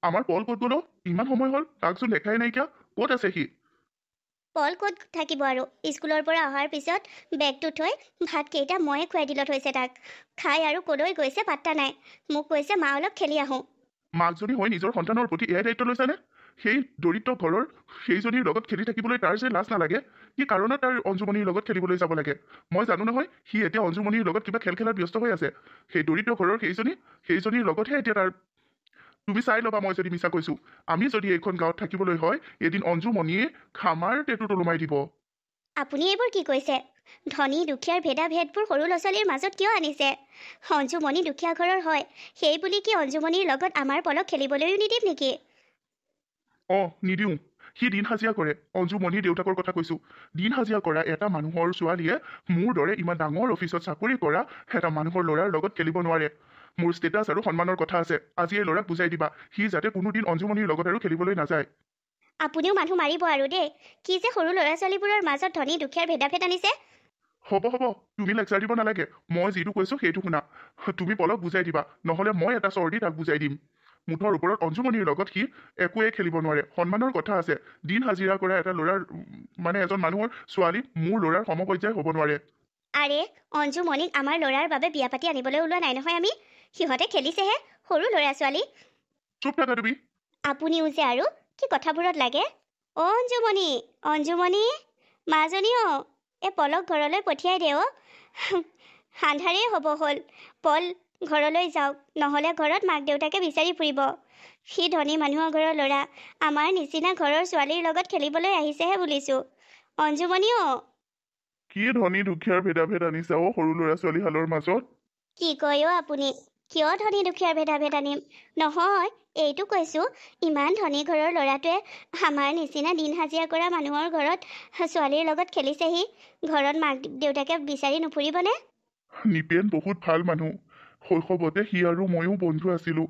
আমাৰ পল ক'ত গ'ল? ইমান সময় হ'ল, তাকচোন দেখাই নাইকিয়া। ক'ত আছে সি? পল ক'ত থাকিব আৰু স্কুলৰ পৰা অহাৰ পিছত বেগটো থৈ ভাতকেইটা ময়ে খুৱাই দিলত হৈছে তাক। খাই আৰু ক'লৈ গৈছে পাত্তা নাই। মোক কৈছে মা অলপ খেলি আহোঁ। মাকজনী হৈ নিজৰ সন্তানৰ প্ৰতি এয়াই দায়িত্ব লৈছানে? সেই দৰিদ্ৰ ঘৰৰ সেইজনীৰ লগত খেলি থাকিবলৈ তাৰ যে লাজ নালাগে? কি কাৰণত তাৰ অঞ্জুমণিৰ লগত খেলিবলৈ যাব লাগে? মই জানো নহয়, সি এতিয়া অঞ্জুমণিৰ লগত কিবা খেল খেলাত ব্যস্ত হৈ আছে। সেই দৰিদ্ৰ ঘৰৰ সেইজনীৰ লগতহে এতিয়া তাৰ। তুমি চাই ল'বা, মই যদি মিছা কৈছো। আমি যদি এইখন গাঁৱত থাকিবলৈ হয়, এদিন অঞ্জুমণিয়ে খামাৰ টেটুত ওলোমাই দিব। আপুনি এইবোৰ কি কৈছে? ধনী দুখীয়াৰ ভেদাভেদবোৰ সৰু ল'ৰা ছোৱালীৰ মাজত কিয় আনিছে? অঞ্জুমণি দুখীয়া ঘৰৰ হয়, সেই বুলি কি অঞ্জুমণিৰ লগত আমাৰ পলক খেলিবলৈও নিদিম নেকি? নিদিওঁ। সি দিন হাজিৰা কৰে। অঞ্জুমণিৰ দেউতাকৰ কথা কৈছো। দিন হাজিৰা কৰা এটা মানুহৰ ছোৱালীয়ে মোৰ দৰে ইমান ডাঙৰ অফিচত চাকৰি কৰা এটা মানুহৰ ল'ৰাৰ লগত খেলিব নোৱাৰে। মোৰ ষ্টেটাছ আৰু সন্মানৰ কথা আছে। আজি এই ল'ৰাক বুজাই দিবা, সি যাতে কোনোদিন অঞ্জুমণিৰ লগত আৰু খেলিবলৈ নাযায়। আপুনিও মানুহ মাৰিব আৰু দেই। কি যে সৰু ল'ৰা ছোৱালীবোৰৰ মাজত ধনী দুখীয়াৰ ভেদাভেদ আনিছে। হ'ব, তুমি লেকচাৰ দিব নালাগে। মই যিটো কৈছো সেইটো শুনা। তুমি পলক বুজাই দিবা, নহ'লে মই এটা চৰ্দি তাক বুজাই দিম। মুঠৰ ওপৰত অঞ্জুমণিৰ লগত সি একোৱে খেলিব নোৱাৰে। সন্মানৰ কথা আছে। দিন হাজিৰা কৰা এটা ল'ৰাৰ মানে এজন মানুহৰ ছোৱালী মোৰ ল'ৰাৰ সমপৰ্যায় হ'ব নোৱাৰে। আৰে, অঞ্জুমণিক আমাৰ ল'ৰাৰ বাবে বিয়া পাতি আনিবলৈ ওলোৱা নাই নহয় আমি। সিহঁতে খেলিছেহে, সৰু ল'ৰা ছোৱালী। চুপ থাকা তুমি। আপুনিও যে আৰু কি কথাবোৰত লাগে। অঞ্জুমণি, অঞ্জুমণি, মাজনী এই পলক ঘৰলৈ পঠিয়াই দে অ'। আন্ধাৰেই হ'ব হ'ল। পল ঘৰলৈ যাওক, নহ'লে ঘৰত মাক দেউতাকে বিচাৰি ফুৰিব। সি ধনী মানুহৰ ঘৰৰ ল'ৰা, আমাৰ নিচিনা ঘৰৰ ছোৱালীৰ লগত খেলিবলৈ আহিছেহে বুলিছোঁ। অঞ্জুমণি কি ধনী দুখীয়াৰ ভেদাভেদ আনিছা সৰু ল'ৰা ছোৱালী হালৰ মাজত? কি কয় আপুনি? কিয় ধনী দুখীয়াৰ ভেদাভেদ আনিম? নহয়, এইটো কৈছোঁ, ইমান ধনী ঘৰৰ ল'ৰাটোৱে আমাৰ নিচিনা দিন হাজিৰা কৰা মানুহৰ ঘৰত ছোৱালীৰ লগত খেলিছেহি। ঘৰত মাক দেউতাকে বিচাৰি নুফুৰিবনে? নিপেন বহুত ভাল মানুহ। শৈশৱতে সি আৰু ময়ো বন্ধু আছিলো।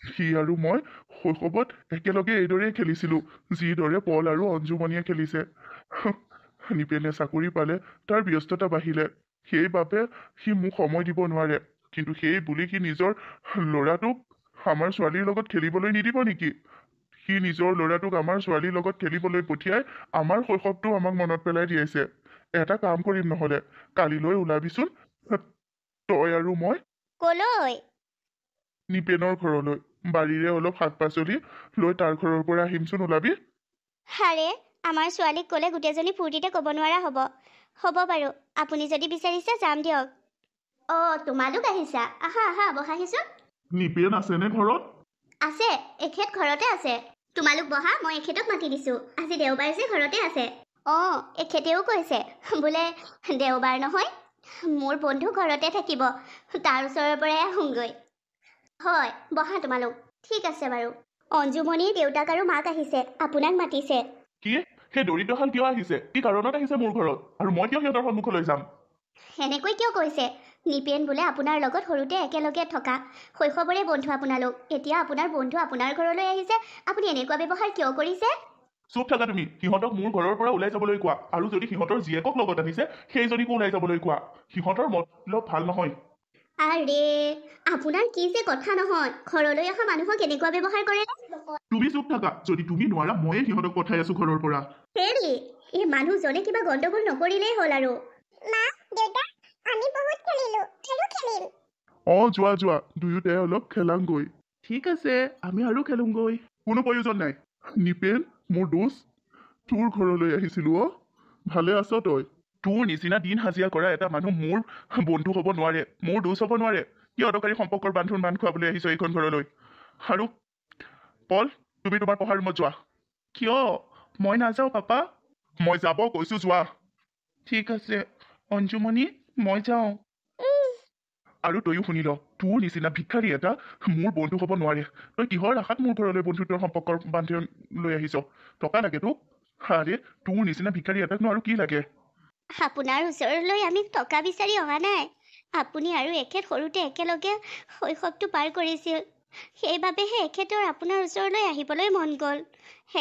সি আৰু মই শৈশৱত একেলগে এইদৰেই খেলিছিলো, যিদৰে পল আৰু অঞ্জুমণিয়ে খেলিছে। নিপেনে চাকৰি পালে, তাৰ ব্যস্ততা বাঢ়িলে। সেইবাবে সি মোক সময় দিব নোৱাৰে। কিন্তু সেই বুলি সি নিজৰ ল'ৰাটোক আমাৰ ছোৱালীৰ লগত খেলিবলৈ নিদিব নেকি? সি নিজৰ ল'ৰাটোক আমাৰ ছোৱালীৰ লগত খেলিবলৈ পঠিয়াই আমাৰ শৈশৱটো আমাক মনত পেলাই দিয়াইছে। এটা কাম কৰিম নহ'লে, কালিলৈ ওলাবিচোন, তই আৰু মই। কলৈ? নিপেনৰ ঘৰলৈ। বাৰীৰে অলপ শাক পাচলি লৈ তাৰ ঘৰৰ পৰা আহিমচোন, ওলাবি। হাৰে, আমাৰ ছোৱালীক ক'লে গোটেইজনী ফূৰ্তিতে ক'ব নোৱাৰা হ'ব। হ'ব বাৰু, আপুনি যদি বিচাৰিছে যাম দিয়ক। তোমালোক আহিছা? আহা আহা, বহাহিচোন। নিপেন আছেনে ঘৰত? আছে, এখেত ঘৰতে আছে। তোমালোক বহা, মই এখেতক মাতি দিছোঁ। আজি দেওবাৰ যে ঘৰতে আছে। এখেতেও কৈছে বোলে দেওবাৰ নহয়, মোৰ বন্ধু ঘৰতে থাকিব, তাৰ ওচৰৰ পৰাই আহোঁগৈ। হয়, বহা তোমালোক। ঠিক আছে বাৰু। অঞ্জুমণিৰ দেউতাক আৰু মাক আহিছে, আপোনাক মাতিছে। কি? সেই দৰিদ্ৰহাল কিয় আহিছে? কি কাৰণত আহিছে মোৰ ঘৰত? আৰু মই কিয় সিহঁতৰ সন্মুখলৈ যাম? সেনেকৈ কিয় কৈছে? নিপেন বোলে আপোনাৰ লগত সৰুতে একেলগে থকা, শৈশৱৰে বন্ধু আপোনালোক। এতিয়া আপোনাৰ বন্ধু আপোনাৰ ঘৰলৈ আহিছে, আপুনি এনেকুৱা ব্যৱহাৰ কিয় কৰিছে? চুপ থাকা তুমি। সিহঁতক মোৰ ঘৰৰ পৰা ওলাই যাবলৈ কোৱা, আৰু যদি সিহঁতৰ জীয়েকক লগত আনিছে, সেইজনীকো ওলাই যাবলৈ কোৱা। সিহঁতৰ মতলব ভাল নহয়। আৰে, আপোনাৰ কি যে কথা নহয়, ঘৰলৈ অহা মানুহক এনেকুৱা ব্যৱহাৰ কৰে? তুমি চুপ থাকা। যদি তুমি নোৱাৰা, ময়ে সিহঁতক পঠাই আছো ঘৰৰ পৰা। হেৰি, এই মানুহজনে কিবা গণ্ডগোল নকৰিলেই হ'ল আৰু। মা, দেউতা, আমি বহুত খেলিলো, আৰু খেলিম। যোৱা, দুয়োটাই অলপ খেলাংগৈ। ঠিক আছে, আমি আৰু খেলোংগৈ। কোনো প্ৰয়োজন নাই। নিপেন, মোৰ দোষ, তোৰ ঘৰলৈ আহিছিলো। ভালে আছ তই? তোৰ নিচিনা দিন হাজিৰা কৰা এটা মানুহ মোৰ বন্ধু হ'ব নোৱাৰে, মোৰ দোষ হ'ব নোৱাৰে। কি অদৰকাৰী সম্পৰ্কৰ বান্ধোন বান্ধ খুৱাবলৈ আহিছ এইখন ঘৰলৈ? আৰু পল, তুমি তোমাৰ পঢ়াৰ ৰুমত যোৱা। কিয়? মই নাযাওঁ পাপা। মই যাব কৈছো, যোৱা। ঠিক আছে অঞ্জুমণি, মই যাওঁ। আৰু তইও শুনি ল, তোৰ নিচিনা ভিক্ষাৰী এটা মোৰ বন্ধু হ'ব নোৱাৰে। তই কিহৰ আশাত মোৰ ঘৰলৈ বন্ধুত্বৰ সম্পৰ্কৰ বান্ধোন লৈ আহিছ? টকা লাগে তোক? আৰে, তোৰ নিচিনা ভিক্ষাৰী এটাকনো আৰু কি লাগে? আপোনাৰ ওচৰলৈ আমি টকা বিচাৰি অহা নাই। আপুনি আৰু এখেত সৰুতে একেলগে শৈশৱটো পাৰ কৰিছিল, সেইবাবেহে এখেতৰ আপোনাৰ ওচৰলৈ আহিবলৈ মন গ'ল।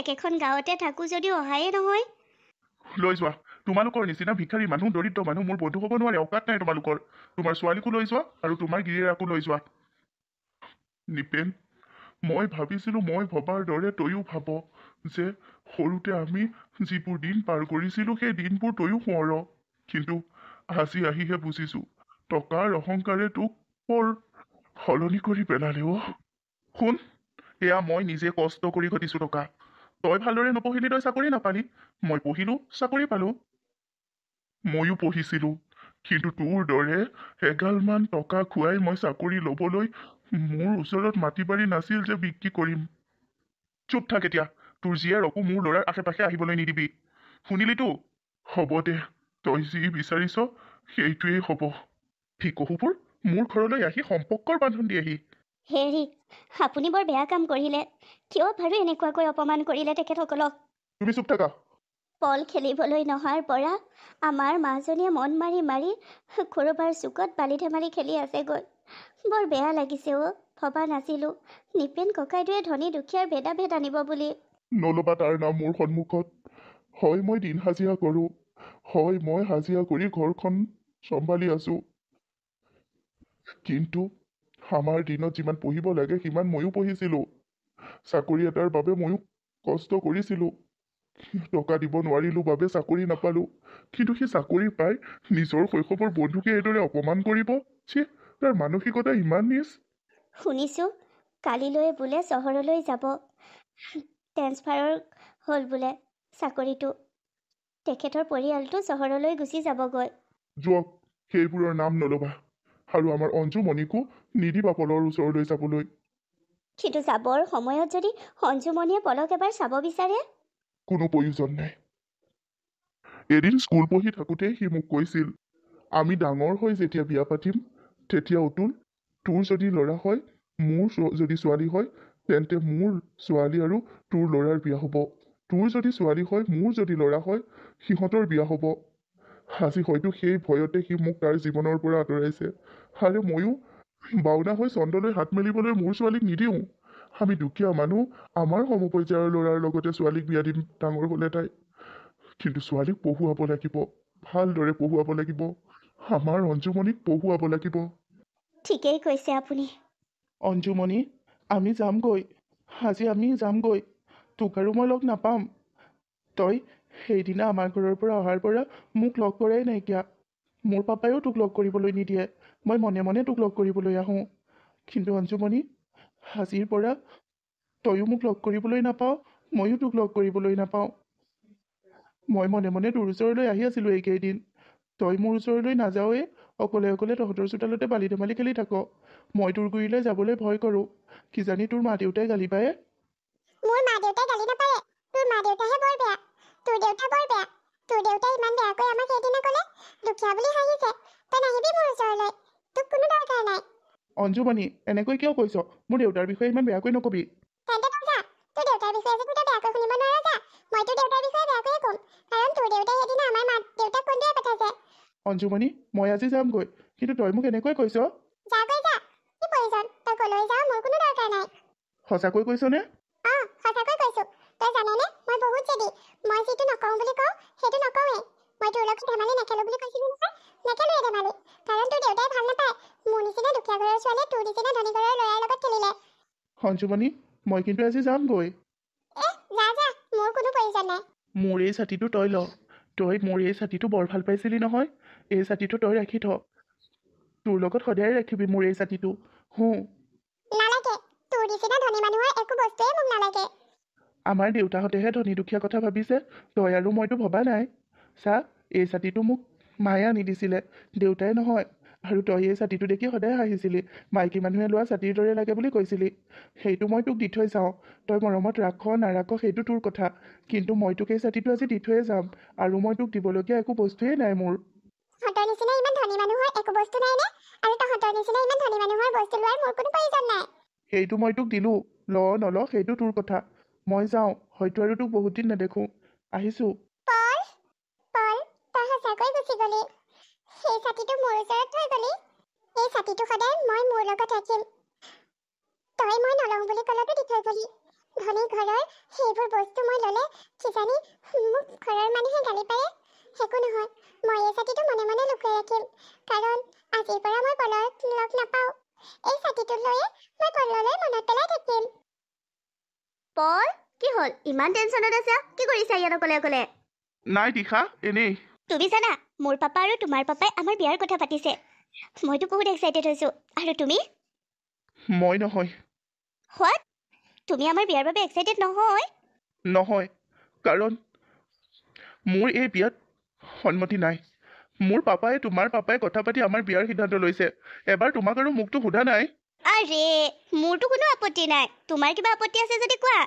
একেখন গাঁৱতে থাকোঁ যদিও অহায়ে নহয়। লৈ যোৱা। তোমালোকৰ নিচিনা ভিক্ষাৰী মানুহ, দৰিদ্ৰ মানুহ মোৰ বন্ধু হ'ব নোৱাৰে। অকাত নাই তোমালোকৰ। তোমাৰ ছোৱালীকো লৈ যোৱা আৰু তোমাৰ গিৰিয়েৰাকো লৈ যোৱা। নিপেন, মই ভাবিছিলোঁ মই ভবাৰ দৰে তয়ো ভাব যে সৰুতে আমি যিবোৰ দিন পাৰ কৰিছিলোঁ সেই দিনবোৰ তয়ো সোঁৱৰ। কিন্তু আজি আহিহে বুজিছোঁ টকাৰ অহংকাৰে তোক বৰ সলনি কৰি পেলালে অ'। শুন, এয়া মই নিজে কষ্ট কৰি ঘটিছোঁ টকা। তই ভালদৰে নপঢ়িলি, তই চাকৰি নাপালি। মই পঢ়িলোঁ, চাকৰি পালোঁ। ময়ো পঢ়িছিলোঁ, কিন্তু তোৰ দৰে এগালমান টকা খুৱাই মই চাকৰি ল'বলৈ মোৰ ওচৰত মাটি বাৰী নাছিল যে বিক্ৰী কৰিম। চুপ থাক এতিয়া। তোৰ জীয়েৰকো মোৰ ল'ৰাৰ আশে পাশে আহিবলৈ নিদিবি। শুনিলিতো? হ'ব দে, তই যি বিচাৰিছ সেইটোৱেই হ'ব। ভিকহুবোৰ মোৰ ঘৰলৈ আহি সম্পৰ্কৰ বান্ধোন দিয়েহি। হেৰি, আপুনি বৰ বেয়া কাম কৰিলে। কিয় বাৰু এনেকুৱাকৈ অপমান কৰিলে তেখেতসকলক? তুমি চুপ থাকা। বল খেলিবলৈ নহাৰ পৰা আমাৰ মাজনীয়ে মন মাৰি মাৰি ক'ৰবাৰ চুকত বালি ধেমালি খেলি আছেগৈ। বৰ বেয়া লাগিছে অ'। ভবা নাছিলোঁ নিপেন ককাইদেৱে ধনী দুখীয়াৰ ভেদাভেদ আনিব বুলি। নল'বা তাৰ নাম মোৰ সন্মুখত। হয় মই দিন হাজিৰা কৰোঁ, হয় মই হাজিৰা কৰি ঘৰখন চম্ভালি আছোঁ, কিন্তু আমাৰ দিনত যিমান পঢ়িব লাগে সিমান ময়ো পঢ়িছিলোঁ। চাকৰি এটাৰ বাবে ময়ো কষ্ট কৰিছিলোঁ। টকা দিব নোৱাৰিলোঁ বাবে চাকৰি নাপালোঁ। কিন্তু সেই চাকৰি পাই নিজৰ শৈশৱৰ বন্ধুকে এইদৰে অপমান কৰিব? ছি, তাৰ মানসিকতা ইমান নীচ। শুনিছোঁ কালিলৈ বোলে চহৰলৈ যাব। ট্ৰেন্সফাৰৰ হ'ল বোলে চাকৰিটো। তেখেতৰ পৰিয়ালটো চহৰলৈ গুচি যাবগৈ। যোৱক, সেইবোৰৰ নাম নল'বা। আৰু আমাৰ অঞ্জুমণিকো নিদিবা পলৰ ওচৰলৈ যাবলৈ। কিন্তু যাবৰ সময়ত যদি অঞ্জুমণিয়ে পলক এবাৰ চাব বিচাৰে? কোনো প্ৰয়োজন নাই। এদিন স্কুল পঢ়ি থাকোঁতে সি মোক কৈছিল, আমি ডাঙৰ হৈ যেতিয়া বিয়া পাতিম তেতিয়া অতুল, তোৰ যদি ল'ৰা হয়, মোৰ যদি ছোৱালী হয়, তেন্তে মোৰ ছোৱালী আৰু তোৰ ল'ৰাৰ বিয়া হ'ব। তোৰ যদি ছোৱালী হয়, মোৰ যদি ল'ৰা হয়, সিহঁতৰ বিয়া হ'ব। আজি হয়তো সেই ভয়তে সি মোক তাৰ জীৱনৰ পৰা আঁতৰাইছে। আৰু ময়ো বাওনা হৈ চন্দ্ৰলৈ হাত মেলিবলৈ মোৰ ছোৱালীক নিদিওঁ। আমি দুখীয়া মানুহ, আমাৰ সমপৰ্যায়ৰ ল'ৰাৰ লগতে ছোৱালীক বিয়া দিম ডাঙৰ হ'লে তাই। কিন্তু ছোৱালীক পঢ়ুৱাব লাগিব, ভালদৰে পঢ়ুৱাব লাগিব। আমাৰ অঞ্জুমণিক পঢ়ুৱাব লাগিব। ঠিকেই কৈছে আপুনি। অঞ্জুমণি, আমি যামগৈ। আজি আমি যামগৈ। তোক আৰু মই লগ নাপাম। তই সেইদিনা আমাৰ ঘৰৰ পৰা অহাৰ পৰা মোক লগ কৰাই নাইকিয়া। মোৰ পাপায়ো তোক লগ কৰিবলৈ নিদিয়ে। মই মনে মনে তোক লগ কৰিবলৈ আহোঁ। কিন্তু অঞ্জুমণি, আজিৰ পৰা তয়ো মোক লগ কৰিবলৈ নাপাওঁ, ময়ো তোক লগ কৰিবলৈ নাপাওঁ। মই মনে মনে তোৰ ওচৰলৈ আহি আছিলোঁ এইকেইদিন। তই মোৰ ওচৰলৈ নাযাওঁৱেই, অকলে অকলে তহঁতৰ চোতালতে বালি ধেমালি খেলি থাক। মই তোৰ গুৰিলৈ যাবলৈ ভয় কৰোঁ। কিজানি তোৰ মা দেউতাই গালি পাৰে। মোৰ মা দেউতাই গালি নাপাৰে। তোৰ মা দেউতাহে বৰ বেয়া। তোৰ দেউতা বৰ বেয়া। তোৰ দেউতাই ইমান বেয়াকৈ আমাক সেইদিনা ক'লে, দুখীয়া বুলি হাঁহিছে। তই নাহিবি মোৰ ওচৰলৈ। তোক কোনো দৰকাৰ নাই। অঞ্জুমণি, এনেকৈ কিয় কৈছ? মোৰ দেউতাৰ বিষয়ে ইমান বেয়াকৈ নকবি। তেন্তে তই যা। তোৰ দেউতাৰ বিষয়ে যদি তই বেয়াকৈ শুনিব নোৱাৰ যা। মই তোৰ দেউতাৰ বিষয়ে বেয়াকৈয়ে ক'ম। কাৰণ তোৰ দেউতাই সেইদিনা আমাৰ মা দেউতাক কন্দুৱাই পঠাইছে। অঞ্জুমণি, মই আজি যামগৈ, কিন্তু তই মোক এনেকৈ কৈছ? যাগৈ যা। কি প্ৰয়োজন? তই ক'লৈ যাৱ মোৰ কোনো দৰকাৰ নাই। সঁচাকৈ কৈছনে? সঁচাকৈ কৈছোঁ। তই জাননে মই বহুত জেদী। মই যিটো নকওঁ বুলি কওঁ সেইটো নকওঁৱেই। মই তোৰ লগত ধেমালি নেখেলোঁ বুলি কৈছিলোঁ নহয়, নেখেলোঁৱে ধেমালি। কাৰণ তোৰ দেউতাই ভাল নাপায় মোৰ নিচিনা দুখীয়া ঘৰৰ ছোৱালীয়ে তোৰ নিচিনা ধনী ঘৰৰ ল'ৰাৰ লগত খেলিলে। অঞ্জুমণি, মই কিন্তু আজি যামগৈ। যা যা, মোৰ কোনো প্ৰয়োজন নাই। মোৰ এই ছাতিটো তই ল। তই মোৰ এই ছাতিটো বৰ ভাল পাইছিলি নহয়। এই ছাতিটো তই ৰাখি থ। তোৰ লগত সদায় ৰাখিবি মোৰ এই ছাতিটো। নালাগে। তোৰ নিচিনা ধনী মানুহৰ একো বস্তুৱেই মোক নালাগে। আমাৰ দেউতাহঁতেহে ধনী দুখীয়া কথা ভাবিছে, তই আৰু মইতো ভবা নাই। চা, এই ছাতিটো মোক মায়ে আনি দিছিলে, দেউতাই নহয়। আৰু তই এই ছাতিটো দেখি সদায় হাঁহিছিলি। মাইকী মানুহে লোৱা ছাতিৰ দৰে লাগে বুলি কৈছিলি। সেইটো মই তোক দি থৈ যাওঁ। তই মৰমত ৰাখ নাৰাখ সেইটো তোৰ কথা। কিন্তু মই তোক এই ছাতিটো আজি দি থৈয়ে যাম। আৰু মই তোক দিবলগীয়া একো বস্তুৱেই নাই মোৰ। তহঁতৰ নিচিনা ইমান ধনী মানুহৰ একো বস্তু নাই নে? আৰু তহঁতৰ নিচিনা ইমান ধনী মানুহৰ বস্তু লোৱাৰ মোৰ কোনো প্ৰয়োজন নাই। সেইটো মই তোক দিলোঁ, ল নল সেইটো তোৰ কথা। মই যাওঁ, হয়তো আৰু তোক বহুত দিন নেদেখোঁ। আহিছোঁ। পল, তই সঁচাকৈ গুচি গলি। সেই ছাতিটো মোৰ ওচৰত থৈ গলি। এই ছাতিটো সদায় মই মোৰ লগত ৰাখিম। তই মই নলওঁ বুলি ক'লেতো দি থৈ গলি। ধনী ঘৰৰ সেইবোৰ বস্তু মই ল'লে কিজানি মোক ঘৰৰ মানুহে গালি পাৰে। একো নহয়, মই এই ছাতিটো মনে মনে লুকুৱাই ৰাখিম। কাৰণ আজিৰ পৰা মই পলক লগ নাপাওঁ। এই ছাতিটো লৈয়ে মই পললৈ মনত পেলাই থাকিম। পল কি হ'ল ইমান টেনশ্যনত আছা কি কৰিছা ইয়াত অকলে অকলে নাই দিশা এনেই তুমি জানা মোৰ পাপা আৰু তোমাৰ পাপাই আমাৰ বিয়াৰ কথা পাতিছে মইতো বহুত এক্সাইটেড হৈছো আৰু তুমি মই নহয় হোৱাট তুমি আমাৰ বিয়াৰ বাবে এক্সাইটেড নহয় নহয় কাৰণ মোৰ এই বিয়াত সন্মতি নাই মোৰ তোমাৰ পাপাই কথা পাতি আমাৰ বিয়াৰ সিদ্ধান্ত লৈছে এবাৰ তোমাক আৰু মোকতো সোধা নাই আৰে মোৰতো কোনো আপত্তি নাই তোমাৰ কিবা আপত্তি আছে যদি কোৱা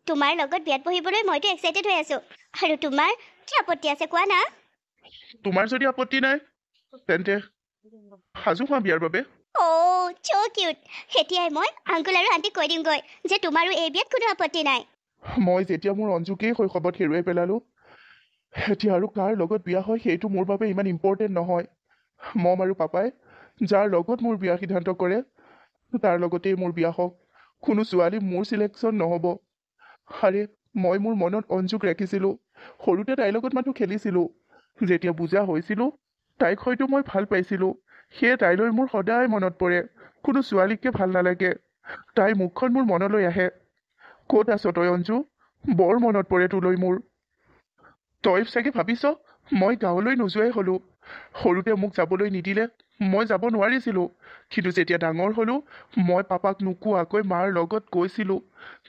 তোমাৰ লগত বিয়াত বহিবলৈ মইতো এক্সাইটেড হৈ আছো আৰু তোমাৰ কি আপত্তি আছে কোৱা না তোমাৰ যদি আপত্তি নাই তেন্তে সাজু হোৱা বিয়াৰ বাবে চো কিউট এতিয়াই মই আংকুল আৰু আণ্টিক কৈ দিমগৈ যে তোমাৰো এই বিয়াত কোনো আপত্তি নাই মই যেতিয়া মোৰ অঞ্জুকেই শৈশৱত হেৰুৱাই পেলালো এতিয়া আৰু কাৰ লগত বিয়া হয় সেইটো মোৰ বাবে ইমান ইম্পৰ্টেণ্ট নহয় মম আৰু পাপাই যাৰ লগত মোৰ বিয়া সিদ্ধান্ত কৰে তাৰ লগতেই মোৰ বিয়া হওক কোনো ছোৱালী মোৰ চিলেকশ্যন নহ'ব আৰে মই মোৰ মনত অঞ্জুক ৰাখিছিলোঁ সৰুতে তাইৰ লগত মাথো খেলিছিলোঁ যেতিয়া বুজা হৈছিলোঁ তাইক হয়তো মই ভাল পাইছিলোঁ সেয়ে তাইলৈ মোৰ সদায় মনত পৰে কোনো ছোৱালীকে ভাল নালাগে তাই মুখখন মোৰ মনলৈ আহে ক'ত আছ তই অঞ্জু বৰ মনত পৰে তোলৈ মোৰ তই চাগে ভাবিছ মই গাঁৱলৈ নোযোৱাই হ'লোঁ সৰুতে মোক যাবলৈ নিদিলে মই যাব নোৱাৰিছিলোঁ কিন্তু যেতিয়া ডাঙৰ হ'লোঁ মই পাপাক নোকোৱাকৈ মাৰ লগত গৈছিলোঁ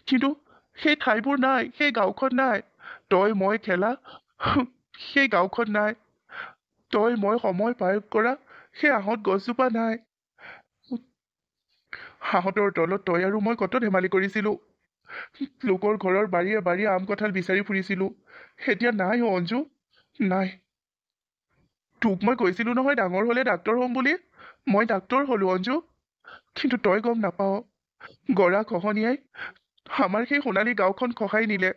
কিন্তু সেই ঠাইবোৰ নাই সেই গাঁওখন নাই তই মই খেলা সেই গাঁওখন নাই তই মই সময় পাৰ কৰা সেই আহঁত গছজোপা নাই আহঁতৰ তলত তই আৰু মই কত ধেমালি কৰিছিলোঁ লোকৰ ঘৰৰ বাৰীয়ে বাৰীয়ে আম কঁঠাল বিচাৰি ফুৰিছিলোঁ এতিয়া নাই অঞ্জু নাই তোক মই কৈছিলোঁ নহয় ডাঙৰ হ'লে ডাক্তৰ হ'ম বুলি মই ডাক্তৰ হ'লোঁ অঞ্জু কিন্তু তই গম নাপাৱ গৰা খহনীয়াই আমাৰ সেই সোণালী গাঁওখন খহাই নিলে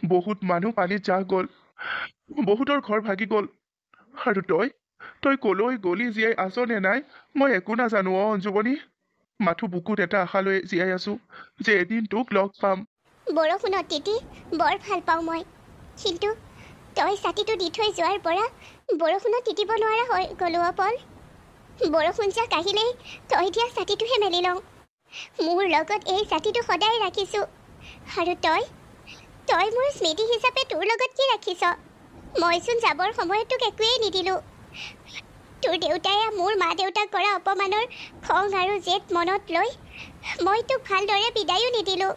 বহুত মানুহ পানীত জাহ গ'ল বহুতৰ ঘৰ ভাগি গ'ল আৰু তই কলৈ গলি জীয়াই আছ নে নাই মই একো নাজানো অঞ্জুমণি মাথো বুকুত এটা আশা লৈ জীয়াই আছো যে এদিন তোক লগ পাম বৰষুণত তিতি বৰ ভাল পাওঁ মই কিন্তু তই ছাতিটো দি থৈ যোৱাৰ পৰা বৰষুণত তিতিব নোৱাৰা হৈ গ'লো পল বৰষুণ যাক আহিলেই তই দিয়া ছাতিটোহে মেলি লওঁ মোৰ লগত এই ছাতিটো সদায় ৰাখিছোঁ আৰু তই মোৰ স্মৃতি হিচাপে তোৰ লগত কি ৰাখিছ মইচোন যাবৰ সময়ত তোক একোৱেই নিদিলোঁ তোৰ দেউতাই মোৰ মা দেউতাক কৰা অপমানৰ খং আৰু জেদ মনত লৈ মই তোক ভালদৰে বিদায়ো নিদিলোঁ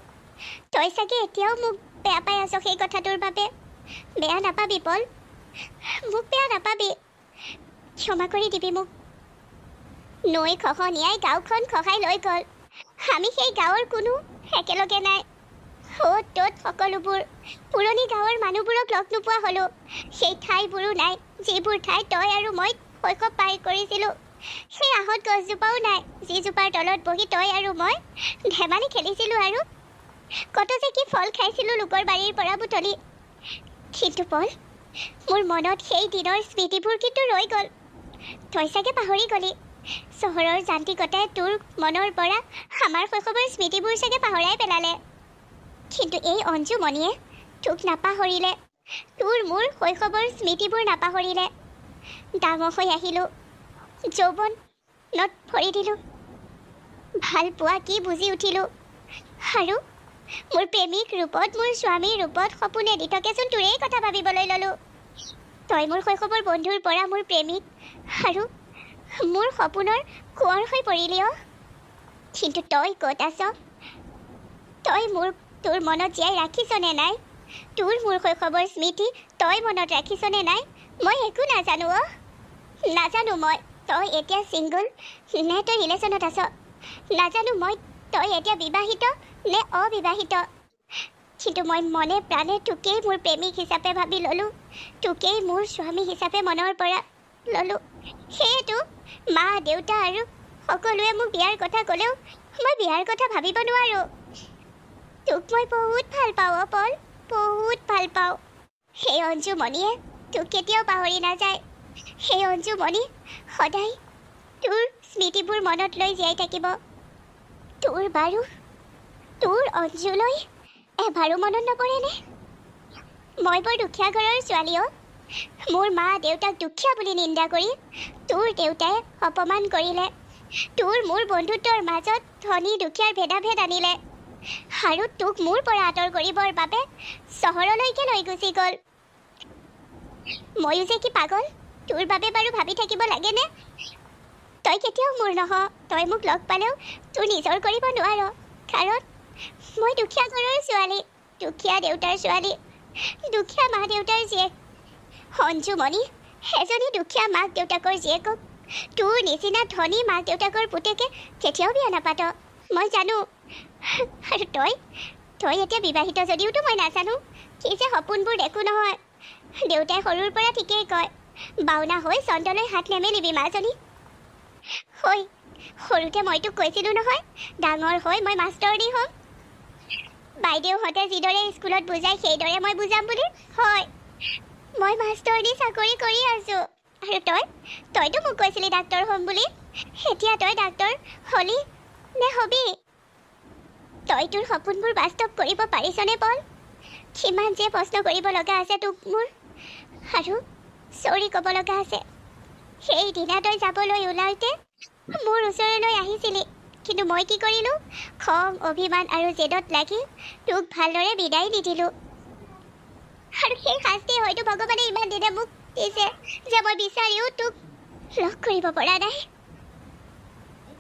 তই চাগে এতিয়াও মোক বেয়া পাই আছ সেই কথাটোৰ বাবে বেয়া নাপাবি পল মোক বেয়া নাপাবি ক্ষমা কৰি দিবি মোক নৈ খহনীয়াই গাঁওখন খহাই লৈ গ'ল আমি সেই গাঁৱৰ কোনো একেলগে নাই অ'ত ত'ত সকলোবোৰ পুৰণি গাঁৱৰ মানুহবোৰক লগ নোপোৱা হ'লোঁ সেই ঠাইবোৰো নাই যিবোৰ ঠাই তই আৰু মই শৈশৱ পাৰ কৰিছিলোঁ সেই আহঁত গছজোপাও নাই যিজোপাৰ তলত বহি তই আৰু মই ধেমালি খেলিছিলোঁ আৰু কত যে কি ফল খাইছিলোঁ লোকৰ বাৰীৰ পৰা বুটলি কিন্তু পল মোৰ মনত সেই দিনৰ স্মৃতিবোৰ কিন্তু ৰৈ গ'ল তই চাগে পাহৰি গ'লি চহৰৰ যান্ত্ৰিকতাই তোৰ মনৰ পৰা আমাৰ শৈশৱৰ স্মৃতিবোৰ চাগে পাহৰাই পেলালে কিন্তু এই অঞ্জুমণিয়ে তোক নাপাহৰিলে তোৰ মোৰ শৈশৱৰ স্মৃতিবোৰ নাপাহৰিলে ডাঙৰ হৈ আহিলোঁ যৌৱনত ভৰি দিলোঁ ভাল পোৱা কি বুজি উঠিলোঁ আৰু মোৰ প্ৰেমিক ৰূপত মোৰ স্বামীৰ ৰূপত সপোনে দিঠকেচোন তোৰেই কথা ভাবিবলৈ ল'লোঁ তই মোৰ শৈশৱৰ বন্ধুৰ পৰা মোৰ প্ৰেমিক আৰু মোৰ সপোনৰ কোঁৱৰ হৈ পৰিলি কিন্তু তই ক'ত আছ তই তোৰ মনত জীয়াই ৰাখিছনে নাই তোৰ মোৰ শৈশৱৰ স্মৃতি তই মনত ৰাখিছনে নাই মই একো নাজানো নাজানো মই তই এতিয়া ছিংগল নে তই ৰিলেশ্যনত আছ নাজানো মই তই এতিয়া বিবাহিত নে অবিবাহিত কিন্তু মই মনে প্ৰাণে তোকেই মোৰ প্ৰেমিক হিচাপে ভাবি ল'লোঁ তোকেই মোৰ স্বামী হিচাপে মনৰ পৰা ল'লোঁ সেয়েতো মা দেউতা আৰু সকলোৱে মোক বিয়াৰ কথা ক'লেও মই বিয়াৰ কথা ভাবিব নোৱাৰোঁ তোক মই বহুত ভাল পাওঁ পল বহুত ভাল পাওঁ সেই অঞ্জুমণিয়ে তোক কেতিয়াও পাহৰি নাযায় সেই অঞ্জুমণি সদায় তোৰ স্মৃতিবোৰ মনত লৈ জীয়াই থাকিব তোৰ বাৰু তোৰ অঞ্জুলৈ এবাৰো মনত নপৰেনে মই বৰ দুখীয়া ঘৰৰ ছোৱালী মোৰ মা দেউতাক দুখীয়া বুলি নিন্দা কৰি তোৰ দেউতাই অপমান কৰিলে তোৰ মোৰ বন্ধুত্বৰ মাজত ধনী দুখীয়াৰ ভেদাভেদ আনিলে আৰু তোক মোৰ পৰা আঁতৰ কৰিবৰ বাবে চহৰলৈকে লৈ গুচি গ'ল। ময়ো যে কি পাগল, তোৰ বাবে বাৰু ভাবি থাকিব লাগেনে? তই কেতিয়াও মোৰ নহ, তই মোক লগ পালেও তোৰ নিজৰ কৰিব নোৱাৰ, কাৰণ মই দুখীয়া ঘৰৰ ছোৱালী, দুখীয়া দেউতাৰ ছোৱালী, দুখীয়া মা দেউতাৰ জীয়েক। অঞ্জুমণি, এজনী দুখীয়া মাক দেউতাকৰ জীয়েকক তোৰ নিচিনা ধনী মাক দেউতাকৰ পুতেকে কেতিয়াও বিয়া নাপাত, মই জানো। আৰু তই এতিয়া বিবাহিত যদিওতো মই নাজানো, কি যে সপোনবোৰ দেখো নহয়। দেউতাই সৰুৰ পৰা ঠিকেই কয়, বাওনা হৈ চন্দ্ৰলৈ হাত নেমেলিবি মাজনী। হৈ সৰুতে মই তোক কৈছিলোঁ নহয়, ডাঙৰ হৈ মই মাষ্টৰনী হ'ম। বাইদেউহঁতে যিদৰে স্কুলত বুজাই সেইদৰে মই বুজাম বুলি। হয়, মই মাষ্টৰনী চাকৰি কৰি আছোঁ। আৰু তইতো মোক কৈছিলি ডাক্তৰ হ'ম বুলি। এতিয়া তই ডাক্তৰ হলি নে হবি? তই তোৰ সপোনবোৰ বাস্তৱ কৰিব পাৰিছনে পল? কিমান যে প্ৰশ্ন কৰিব লগা আছে তোক মোৰ, আৰু চৰি ক'ব লগা আছে। সেইদিনা তই যাবলৈ ওলাওঁতে মোৰ ওচৰলৈ আহিছিলি, কিন্তু মই কি কৰিলোঁ? খং, অভিমান আৰু জেদত লাগি তোক ভালদৰে বিদায় নিদিলোঁ। আৰু সেই শাস্তি হয়তো ভগৱানে ইমান দিনে মোক দিছে যে মই বিচাৰিও তোক লগ কৰিব পৰা নাই।